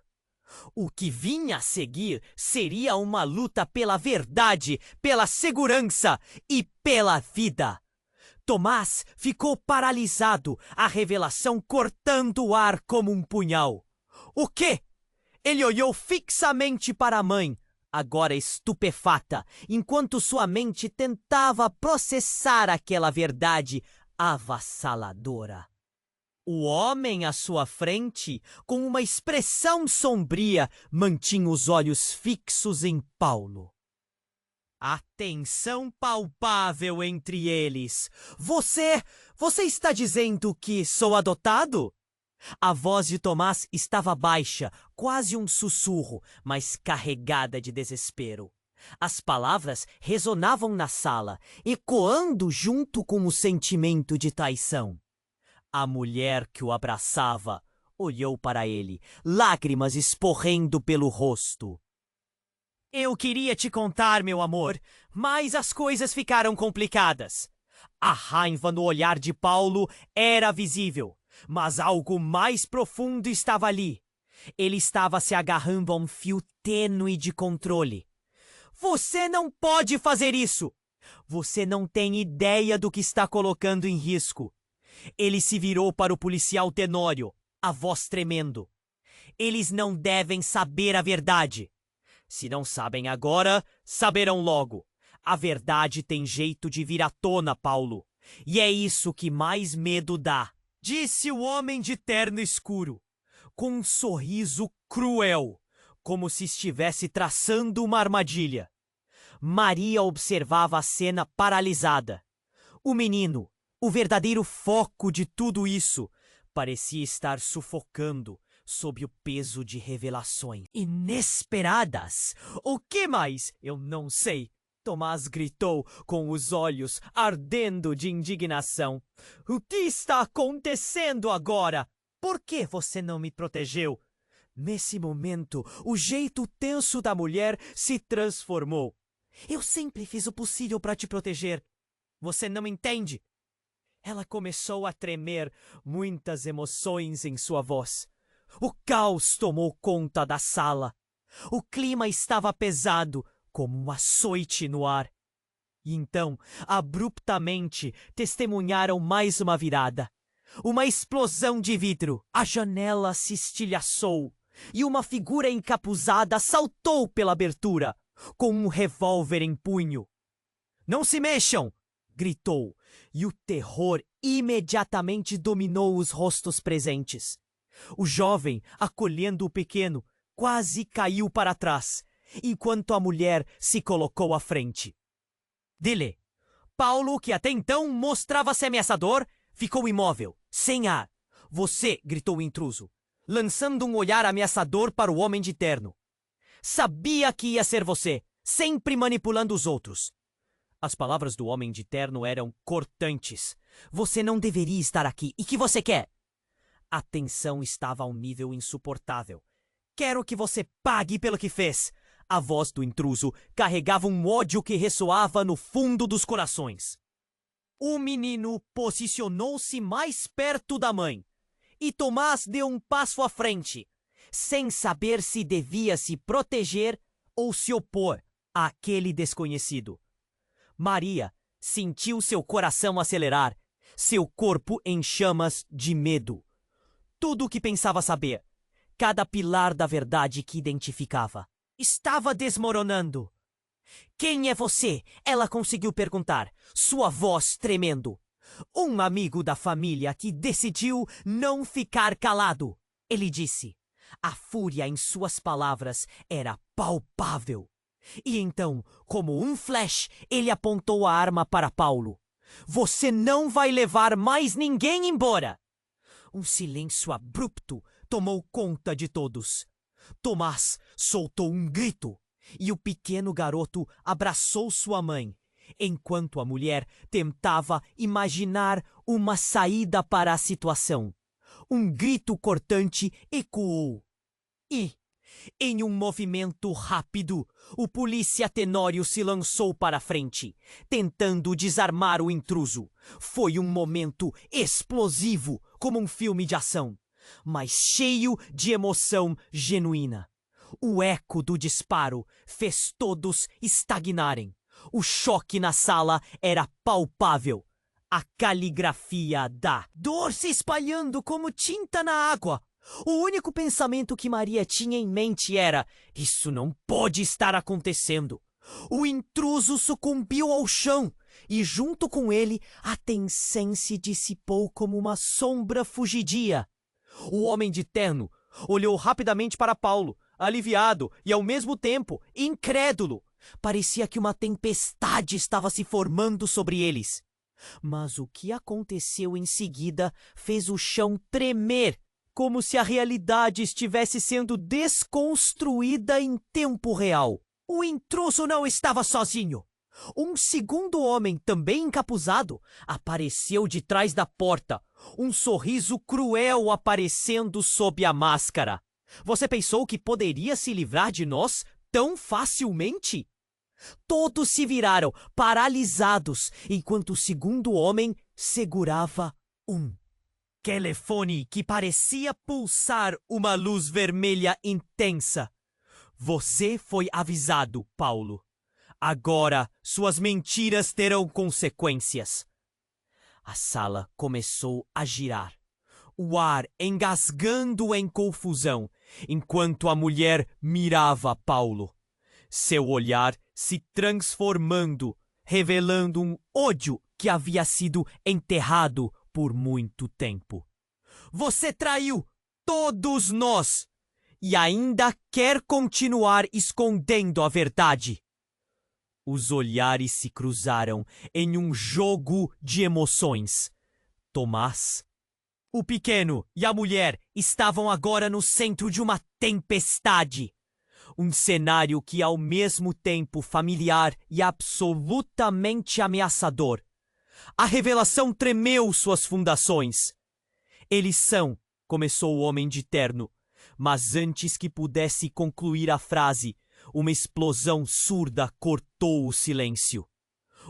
A: O que vinha a seguir seria uma luta pela verdade, pela segurança e pela vida. Tomás ficou paralisado, a revelação cortando o ar como um punhal. O quê? Ele olhou fixamente para a mãe, agora estupefata, enquanto sua mente tentava processar aquela verdade avassaladora. O homem à sua frente, com uma expressão sombria, mantinha os olhos fixos em Paulo. A tensão palpável entre eles. Você está dizendo que sou adotado? A voz de Tomás estava baixa, quase um sussurro, mas carregada de desespero. As palavras ressonavam na sala, ecoando junto com o sentimento de traição. A mulher que o abraçava olhou para ele, lágrimas escorrendo pelo rosto. Eu queria te contar, meu amor, mas as coisas ficaram complicadas. A raiva no olhar de Paulo era visível, mas algo mais profundo estava ali. Ele estava se agarrando a um fio tênue de controle. Você não pode fazer isso! Você não tem ideia do que está colocando em risco. Ele se virou para o policial Tenório, a voz tremendo. Eles não devem saber a verdade. Se não sabem agora, saberão logo. A verdade tem jeito de vir à tona, Paulo. E é isso que mais medo dá. Disse o homem de terno escuro, com um sorriso cruel, como se estivesse traçando uma armadilha. Maria observava a cena paralisada. O menino, o verdadeiro foco de tudo isso, parecia estar sufocando sob o peso de revelações inesperadas. O que mais? Eu não sei. Tomás gritou, com os olhos ardendo de indignação. O que está acontecendo agora? Por que você não me protegeu? Nesse momento, o jeito tenso da mulher se transformou. Eu sempre fiz o possível para te proteger. Você não entende? Ela começou a tremer, muitas emoções em sua voz. O caos tomou conta da sala. O clima estava pesado, como um açoite no ar. E então, abruptamente, testemunharam mais uma virada. Uma explosão de vidro. A janela se estilhaçou e uma figura encapuzada saltou pela abertura, com um revólver em punho. Não se mexam! Gritou, e o terror imediatamente dominou os rostos presentes. O jovem, acolhendo o pequeno, quase caiu para trás, enquanto a mulher se colocou à frente. Dele, Paulo, que até então mostrava-se ameaçador, ficou imóvel, sem ar. Você, gritou o intruso, lançando um olhar ameaçador para o homem de terno. Sabia que ia ser você, sempre manipulando os outros. As palavras do homem de terno eram cortantes. Você não deveria estar aqui. E que você quer? A tensão estava a um nível insuportável. Quero que você pague pelo que fez. A voz do intruso carregava um ódio que ressoava no fundo dos corações. O menino posicionou-se mais perto da mãe e Tomás deu um passo à frente, sem saber se devia se proteger ou se opor àquele desconhecido. Maria sentiu seu coração acelerar, seu corpo em chamas de medo. Tudo o que pensava saber, cada pilar da verdade que identificava, estava desmoronando. "Quem é você?" ela conseguiu perguntar, sua voz tremendo. "Um amigo da família que decidiu não ficar calado", ele disse. A fúria em suas palavras era palpável. E então, como um flash, ele apontou a arma para Paulo. "Você não vai levar mais ninguém embora!" Um silêncio abrupto tomou conta de todos. Tomás soltou um grito e o pequeno garoto abraçou sua mãe, enquanto a mulher tentava imaginar uma saída para a situação. Um grito cortante ecoou. E, em um movimento rápido, o polícia Tenório se lançou para a frente, tentando desarmar o intruso. Foi um momento explosivo, como um filme de ação, mas cheio de emoção genuína. O eco do disparo fez todos estagnarem. O choque na sala era palpável. A caligrafia da dor se espalhando como tinta na água. O único pensamento que Maria tinha em mente era: isso não pode estar acontecendo. O intruso sucumbiu ao chão e, junto com ele, a tensão se dissipou como uma sombra fugidia. O homem de terno olhou rapidamente para Paulo, aliviado e, ao mesmo tempo, incrédulo. Parecia que uma tempestade estava se formando sobre eles. Mas o que aconteceu em seguida fez o chão tremer, como se a realidade estivesse sendo desconstruída em tempo real. O intruso não estava sozinho. Um segundo homem, também encapuzado, apareceu de trás da porta, um sorriso cruel aparecendo sob a máscara. Você pensou que poderia se livrar de nós tão facilmente? Todos se viraram, paralisados, enquanto o segundo homem segurava um telefone que parecia pulsar uma luz vermelha intensa. "Você foi avisado, Paulo. Agora suas mentiras terão consequências." A sala começou a girar, o ar engasgando em confusão, enquanto a mulher mirava Paulo. Seu olhar se transformando, revelando um ódio que havia sido enterrado por muito tempo. "Você traiu todos nós e ainda quer continuar escondendo a verdade." Os olhares se cruzaram em um jogo de emoções. Tomás, o pequeno e a mulher estavam agora no centro de uma tempestade. Um cenário que, ao mesmo tempo familiar e absolutamente ameaçador. A revelação tremeu suas fundações. "Eles são", começou o homem de terno, mas antes que pudesse concluir a frase, uma explosão surda cortou o silêncio.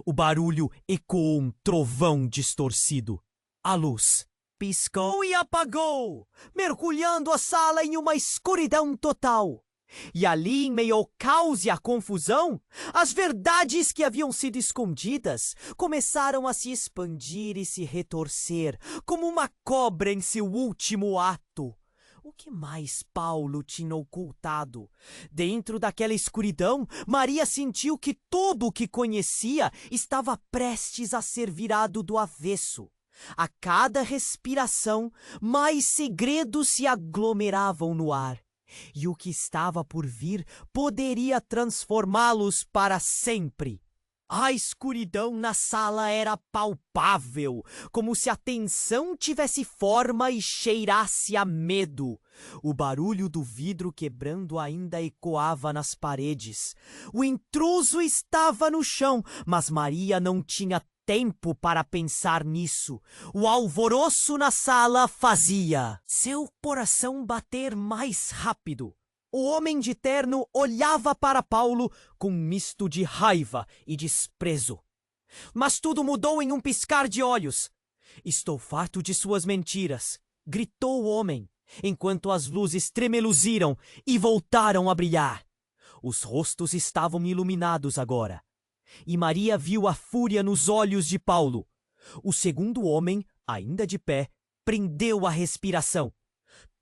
A: O barulho ecoou um trovão distorcido. A luz piscou e apagou, mergulhando a sala em uma escuridão total. E ali, em meio ao caos e à confusão, as verdades que haviam sido escondidas começaram a se expandir e se retorcer, como uma cobra em seu último ato. O que mais Paulo tinha ocultado? Dentro daquela escuridão, Maria sentiu que tudo o que conhecia estava prestes a ser virado do avesso. A cada respiração, mais segredos se aglomeravam no ar. E o que estava por vir poderia transformá-los para sempre. A escuridão na sala era palpável, como se a tensão tivesse forma e cheirasse a medo. O barulho do vidro quebrando ainda ecoava nas paredes. O intruso estava no chão, mas Maria não tinha tempo para pensar nisso. O alvoroço na sala fazia seu coração bater mais rápido. O homem de terno olhava para Paulo com um misto de raiva e desprezo. Mas tudo mudou em um piscar de olhos. Estou farto de suas mentiras, gritou o homem, enquanto as luzes tremeluziram e voltaram a brilhar. Os rostos estavam iluminados agora. E Maria viu a fúria nos olhos de Paulo. O segundo homem, ainda de pé, prendeu a respiração.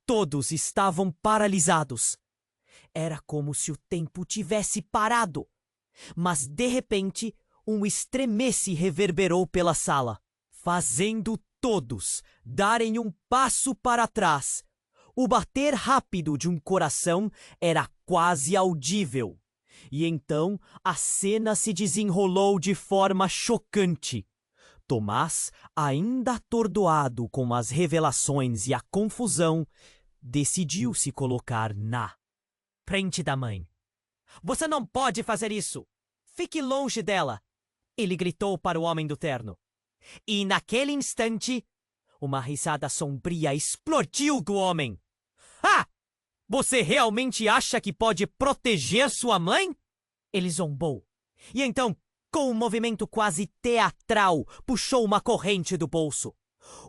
A: Todos estavam paralisados. Era como se o tempo tivesse parado. Mas, de repente, um estremece reverberou pela sala, fazendo todos darem um passo para trás. O bater rápido de um coração era quase audível. E então a cena se desenrolou de forma chocante. Tomás, ainda atordoado com as revelações e a confusão, decidiu se colocar na frente da mãe. Você não pode fazer isso! Fique longe dela! Ele gritou para o homem do terno. E naquele instante, uma risada sombria explodiu do homem. Ah! Você realmente acha que pode proteger sua mãe? Ele zombou. E então, com um movimento quase teatral, puxou uma corrente do bolso.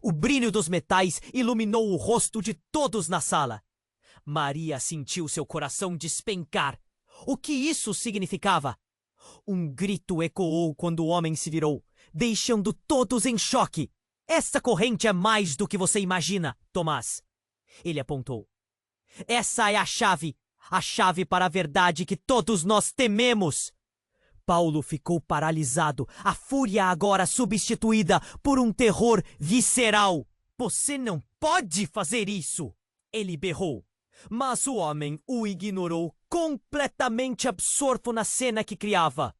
A: O brilho dos metais iluminou o rosto de todos na sala. Maria sentiu seu coração despencar. O que isso significava? Um grito ecoou quando o homem se virou, deixando todos em choque. Essa corrente é mais do que você imagina, Tomás. Ele apontou. Essa é a chave para a verdade que todos nós tememos. Paulo ficou paralisado, a fúria agora substituída por um terror visceral. Você não pode fazer isso! Ele berrou. Mas o homem o ignorou, completamente absorto na cena que criava.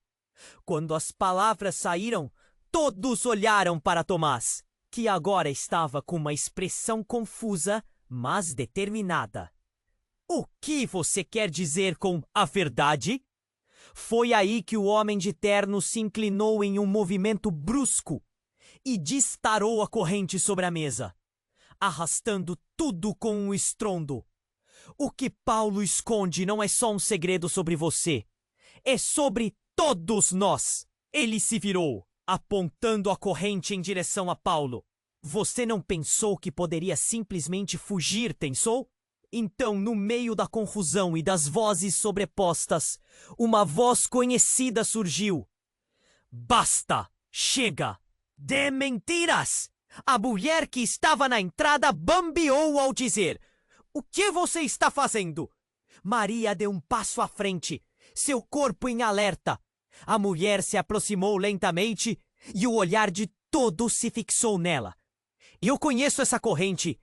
A: Quando as palavras saíram, todos olharam para Tomás, que agora estava com uma expressão confusa, mas determinada. O que você quer dizer com a verdade? Foi aí que o homem de terno se inclinou em um movimento brusco e disparou a corrente sobre a mesa, arrastando tudo com um estrondo. O que Paulo esconde não é só um segredo sobre você. É sobre todos nós. Ele se virou, apontando a corrente em direção a Paulo. Você não pensou que poderia simplesmente fugir, pensou? Então, no meio da confusão e das vozes sobrepostas, uma voz conhecida surgiu. Basta! Chega! De mentiras! A mulher que estava na entrada bambeou ao dizer: O que você está fazendo? Maria deu um passo à frente, seu corpo em alerta. A mulher se aproximou lentamente e o olhar de todos se fixou nela. Eu conheço essa corrente.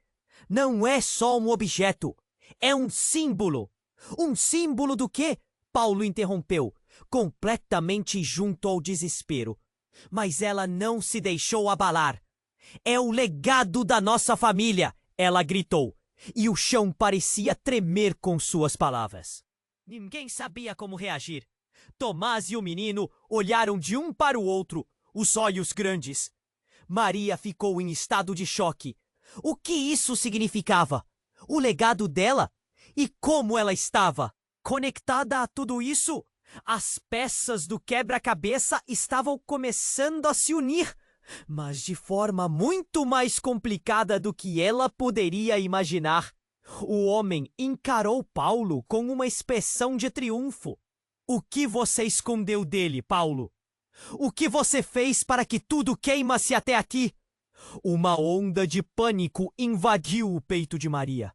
A: Não é só um objeto. É um símbolo. Um símbolo do quê? Paulo interrompeu, completamente junto ao desespero. Mas ela não se deixou abalar. É o legado da nossa família, ela gritou. E o chão parecia tremer com suas palavras. Ninguém sabia como reagir. Tomás e o menino olharam de um para o outro, os olhos grandes. Maria ficou em estado de choque. O que isso significava? O legado dela? E como ela estava? Conectada a tudo isso? As peças do quebra-cabeça estavam começando a se unir, mas de forma muito mais complicada do que ela poderia imaginar. O homem encarou Paulo com uma expressão de triunfo. O que você escondeu dele, Paulo? O que você fez para que tudo queima-se até aqui? Uma onda de pânico invadiu o peito de Maria.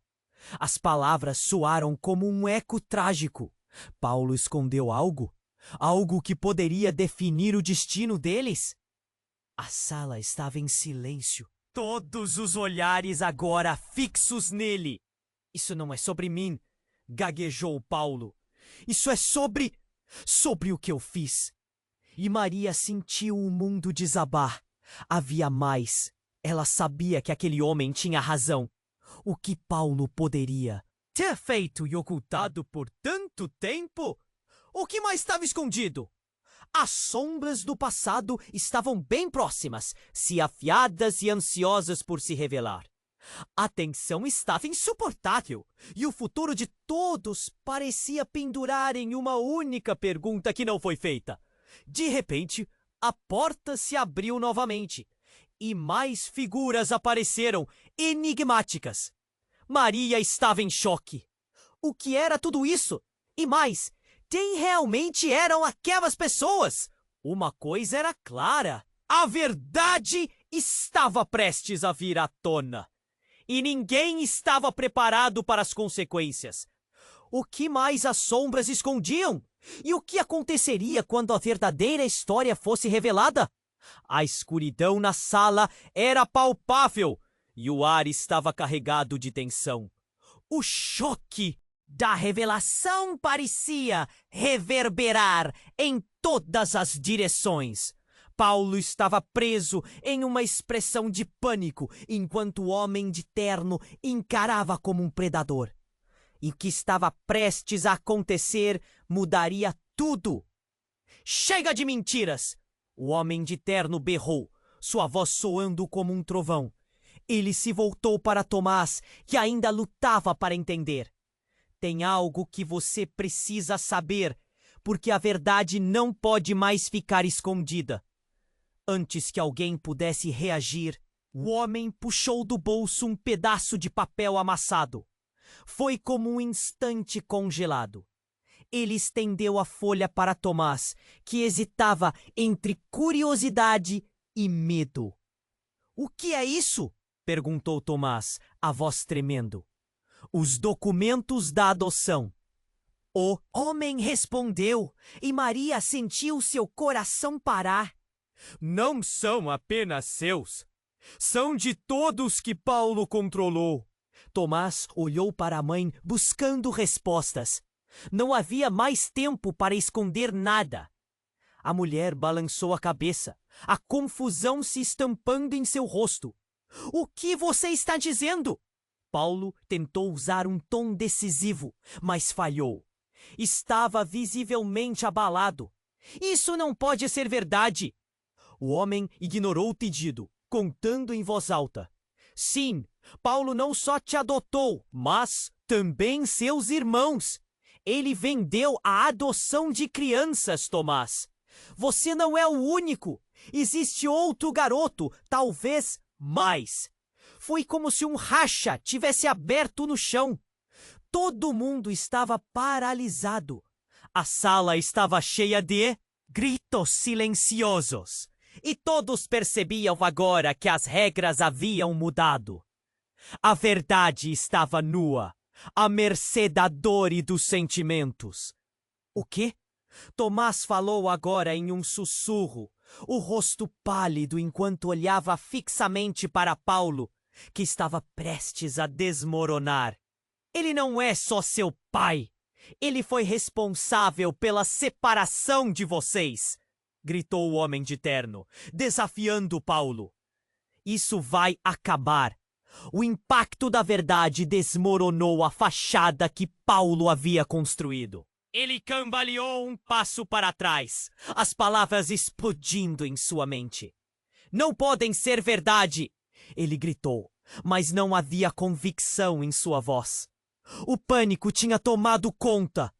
A: As palavras soaram como um eco trágico. Paulo escondeu algo? Algo que poderia definir o destino deles? A sala estava em silêncio. Todos os olhares agora fixos nele. Isso não é sobre mim, gaguejou Paulo. Isso é sobre o que eu fiz. E Maria sentiu o mundo desabar. Havia mais. Ela sabia que aquele homem tinha razão. O que Paulo poderia ter feito e ocultado por tanto tempo? O que mais estava escondido? As sombras do passado estavam bem próximas, se afiadas e ansiosas por se revelar. A tensão estava insuportável, e o futuro de todos parecia pendurar em uma única pergunta que não foi feita. De repente, a porta se abriu novamente e mais figuras apareceram, enigmáticas. Maria estava em choque. O que era tudo isso? E mais, quem realmente eram aquelas pessoas? Uma coisa era clara: a verdade estava prestes a vir à tona. E ninguém estava preparado para as consequências. O que mais as sombras escondiam? E o que aconteceria quando a verdadeira história fosse revelada? A escuridão na sala era palpável e o ar estava carregado de tensão. O choque da revelação parecia reverberar em todas as direções. Paulo estava preso em uma expressão de pânico, enquanto o homem de terno encarava como um predador. E o que estava prestes a acontecer mudaria tudo. Chega de mentiras! O homem de terno berrou, sua voz soando como um trovão. Ele se voltou para Tomás, que ainda lutava para entender. Tem algo que você precisa saber, porque a verdade não pode mais ficar escondida. Antes que alguém pudesse reagir, o homem puxou do bolso um pedaço de papel amassado. Foi como um instante congelado. Ele estendeu a folha para Tomás, que hesitava entre curiosidade e medo. — O que é isso? Perguntou Tomás, a voz tremendo. — Os documentos da adoção. O homem respondeu, e Maria sentiu seu coração parar. Não são apenas seus. São de todos que Paulo controlou. Tomás olhou para a mãe buscando respostas. Não havia mais tempo para esconder nada. A mulher balançou a cabeça, a confusão se estampando em seu rosto. — O que você está dizendo? Paulo tentou usar um tom decisivo, mas falhou. Estava visivelmente abalado. — Isso não pode ser verdade! O homem ignorou o pedido, contando em voz alta. — Sim, Paulo não só te adotou, mas também seus irmãos. Ele vendeu a adoção de crianças, Tomás. Você não é o único. Existe outro garoto, talvez mais. Foi como se um racha tivesse aberto no chão. Todo mundo estava paralisado. A sala estava cheia de gritos silenciosos. E todos percebiam agora que as regras haviam mudado. A verdade estava nua, à mercê da dor e dos sentimentos. O quê? Tomás falou agora em um sussurro, o rosto pálido enquanto olhava fixamente para Paulo, que estava prestes a desmoronar. Ele não é só seu pai. Ele foi responsável pela separação de vocês, gritou o homem de terno, desafiando Paulo. Isso vai acabar. O impacto da verdade desmoronou a fachada que Paulo havia construído. Ele cambaleou um passo para trás, as palavras explodindo em sua mente. Não podem ser verdade! Ele gritou, mas não havia convicção em sua voz. O pânico tinha tomado conta.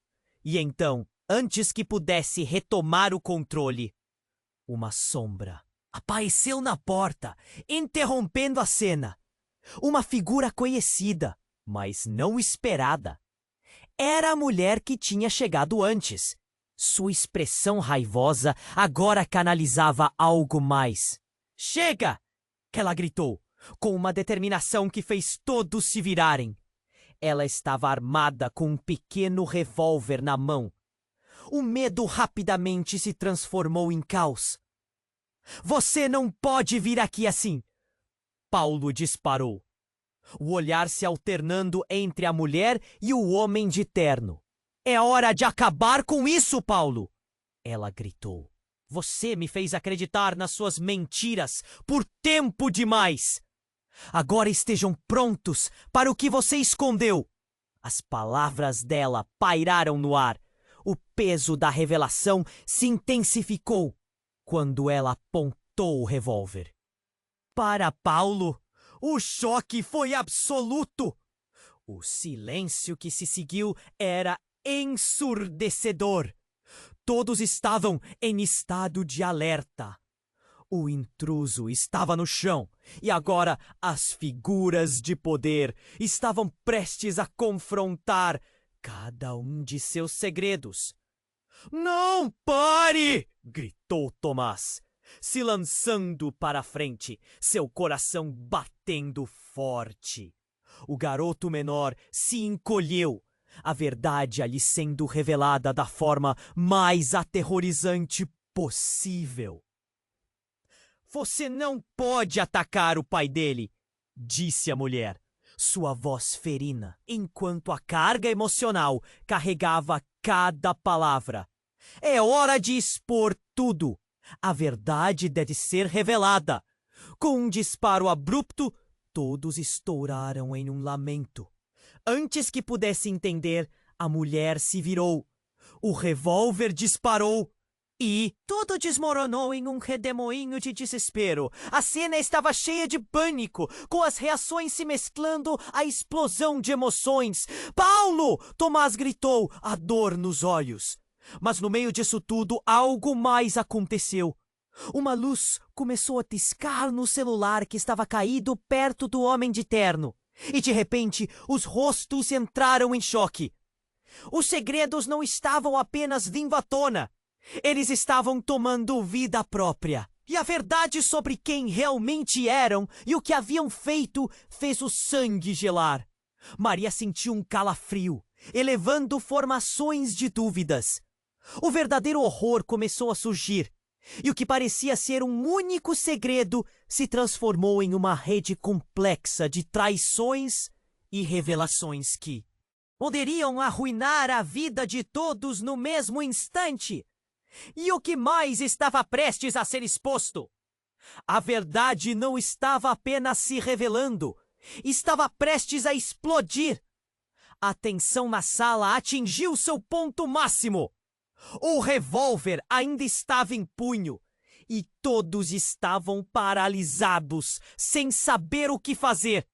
A: E então, antes que pudesse retomar o controle, uma sombra apareceu na porta, interrompendo a cena. Uma figura conhecida, mas não esperada. Era a mulher que tinha chegado antes. Sua expressão raivosa agora canalizava algo mais. — Chega! Ela gritou, com uma determinação que fez todos se virarem. Ela estava armada com um pequeno revólver na mão. O medo rapidamente se transformou em caos. — Você não pode vir aqui assim! Paulo disparou, o olhar se alternando entre a mulher e o homem de terno. — É hora de acabar com isso, Paulo! Ela gritou. — Você me fez acreditar nas suas mentiras por tempo demais! Agora estejam prontos para o que você escondeu! As palavras dela pairaram no ar. O peso da revelação se intensificou quando ela apontou o revólver. Para Paulo, o choque foi absoluto. O silêncio que se seguiu era ensurdecedor. Todos estavam em estado de alerta. O intruso estava no chão e agora as figuras de poder estavam prestes a confrontar cada um de seus segredos. Não pare! Gritou Tomás, se lançando para a frente, seu coração batendo forte. O garoto menor se encolheu, a verdade lhe sendo revelada da forma mais aterrorizante possível. Você não pode atacar o pai dele, disse a mulher, sua voz ferina, enquanto a carga emocional carregava cada palavra. É hora de expor tudo. A verdade deve ser revelada. Com um disparo abrupto, todos estouraram em um lamento. Antes que pudesse entender, a mulher se virou. O revólver disparou e tudo desmoronou em um redemoinho de desespero. A cena estava cheia de pânico, com as reações se mesclando à explosão de emoções. Paulo! Tomás gritou, a dor nos olhos. Mas no meio disso tudo, algo mais aconteceu. Uma luz começou a piscar no celular que estava caído perto do homem de terno. E de repente, os rostos entraram em choque. Os segredos não estavam apenas vindo à tona. Eles estavam tomando vida própria. E a verdade sobre quem realmente eram e o que haviam feito fez o sangue gelar. Maria sentiu um calafrio, elevando formações de dúvidas. O verdadeiro horror começou a surgir, e o que parecia ser um único segredo se transformou em uma rede complexa de traições e revelações que poderiam arruinar a vida de todos no mesmo instante. E o que mais estava prestes a ser exposto? A verdade não estava apenas se revelando, estava prestes a explodir. A tensão na sala atingiu seu ponto máximo. O revólver ainda estava em punho e todos estavam paralisados, sem saber o que fazer.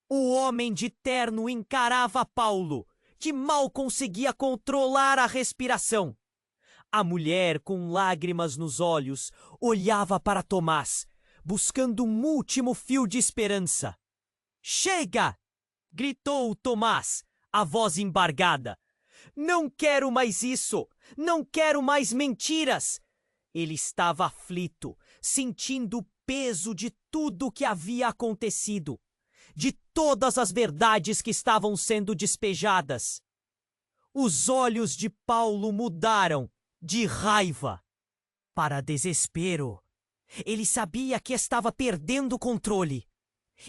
A: O homem de terno encarava Paulo, que mal conseguia controlar a respiração. A mulher, com lágrimas nos olhos, olhava para Tomás, buscando um último fio de esperança. Chega! Gritou Tomás, a voz embargada. Não quero mais isso! Não quero mais mentiras! Ele estava aflito, sentindo o peso de tudo o que havia acontecido, de todas as verdades que estavam sendo despejadas. Os olhos de Paulo mudaram de raiva para desespero. Ele sabia que estava perdendo o controle.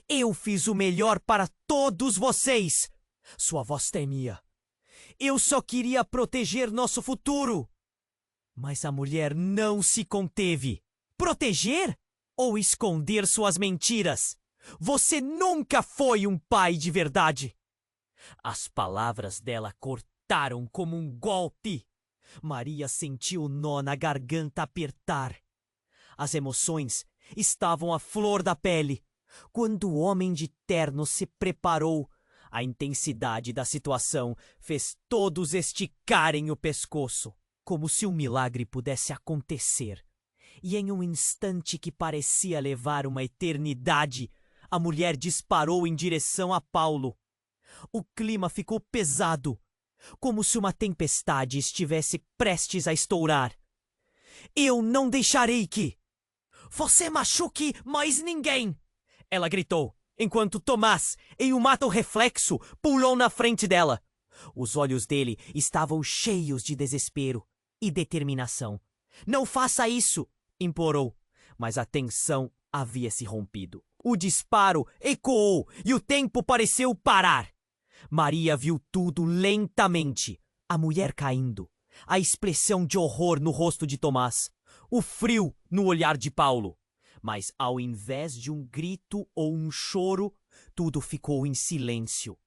A: Eu fiz o melhor para todos vocês. Sua voz tremia. Eu só queria proteger nosso futuro. Mas a mulher não se conteve. Proteger ou esconder suas mentiras? Você nunca foi um pai de verdade. As palavras dela cortaram como um golpe. Maria sentiu o nó na garganta apertar. As emoções estavam à flor da pele. Quando o homem de terno se preparou, a intensidade da situação fez todos esticarem o pescoço, como se um milagre pudesse acontecer. E em um instante que parecia levar uma eternidade, a mulher disparou em direção a Paulo. O clima ficou pesado, como se uma tempestade estivesse prestes a estourar. Eu não deixarei que você machuque mais ninguém! Ela gritou, enquanto Tomás, em um ato reflexo, pulou na frente dela. Os olhos dele estavam cheios de desespero e determinação. Não faça isso! Implorou, mas a tensão havia se rompido. O disparo ecoou e o tempo pareceu parar. Maria viu tudo lentamente. A mulher caindo, a expressão de horror no rosto de Tomás, o frio no olhar de Paulo. Mas ao invés de um grito ou um choro, tudo ficou em silêncio.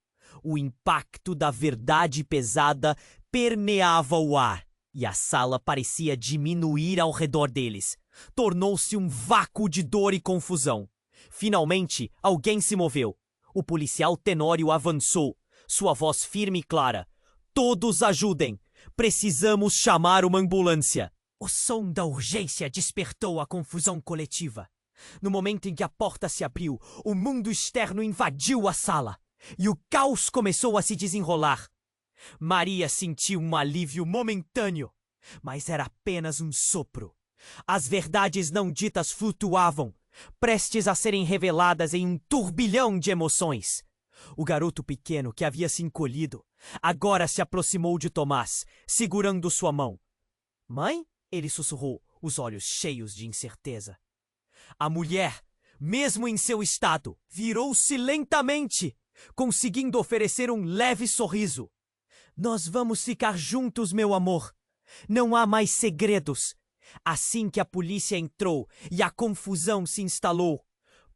A: O impacto da verdade pesada permeava o ar e a sala parecia diminuir ao redor deles. Tornou-se um vácuo de dor e confusão. Finalmente, alguém se moveu. O policial Tenório avançou, sua voz firme e clara. Todos ajudem! Precisamos chamar uma ambulância. O som da urgência despertou a confusão coletiva. No momento em que a porta se abriu, o mundo externo invadiu a sala e o caos começou a se desenrolar. Maria sentiu um alívio momentâneo, mas era apenas um sopro. As verdades não ditas flutuavam, prestes a serem reveladas em um turbilhão de emoções. O garoto pequeno que havia se encolhido agora se aproximou de Tomás, segurando sua mão. Mãe? Ele sussurrou, os olhos cheios de incerteza. A mulher, mesmo em seu estado, virou-se lentamente, conseguindo oferecer um leve sorriso. Nós vamos ficar juntos, meu amor. Não há mais segredos. Assim que a polícia entrou e a confusão se instalou,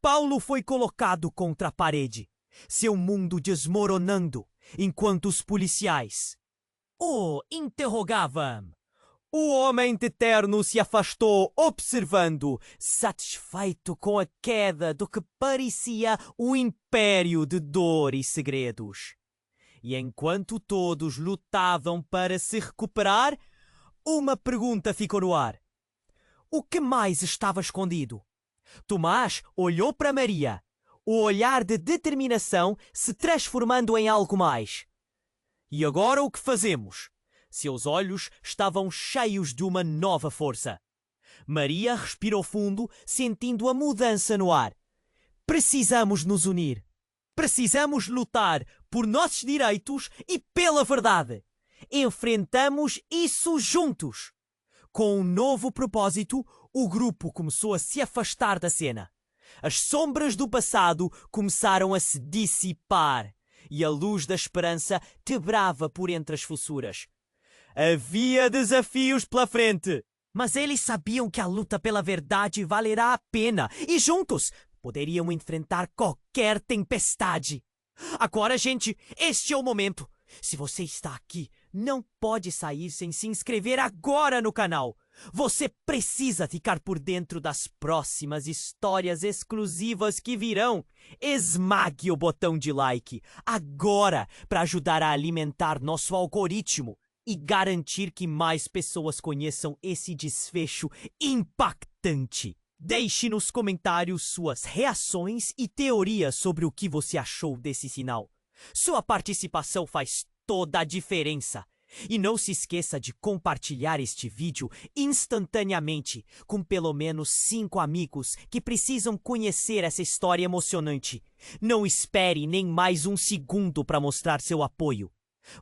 A: Paulo foi colocado contra a parede, seu mundo desmoronando, enquanto os policiais o interrogavam. O homem de terno se afastou, observando, satisfeito com a queda do que parecia um império de dor e segredos. E enquanto todos lutavam para se recuperar, uma pergunta ficou no ar. O que mais estava escondido? Tomás olhou para Maria, o olhar de determinação se transformando em algo mais. E agora o que fazemos? Seus olhos estavam cheios de uma nova força. Maria respirou fundo, sentindo a mudança no ar. Precisamos nos unir. Precisamos lutar por nossos direitos e pela verdade. Enfrentamos isso juntos. Com um novo propósito, o grupo começou a se afastar da cena. As sombras do passado começaram a se dissipar e a luz da esperança tebrava por entre as fissuras. Havia desafios pela frente, mas eles sabiam que a luta pela verdade valerá a pena e juntos poderiam enfrentar qualquer tempestade. Agora, gente, este é o momento. Se você está aqui, não pode sair sem se inscrever agora no canal. Você precisa ficar por dentro das próximas histórias exclusivas que virão. Esmague o botão de like agora para ajudar a alimentar nosso algoritmo e garantir que mais pessoas conheçam esse desfecho impactante. Deixe nos comentários suas reações e teorias sobre o que você achou desse sinal. Sua participação faz toda a diferença. E não se esqueça de compartilhar este vídeo instantaneamente com pelo menos 5 amigos que precisam conhecer essa história emocionante. Não espere nem mais um segundo para mostrar seu apoio.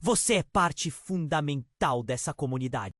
A: Você é parte fundamental dessa comunidade.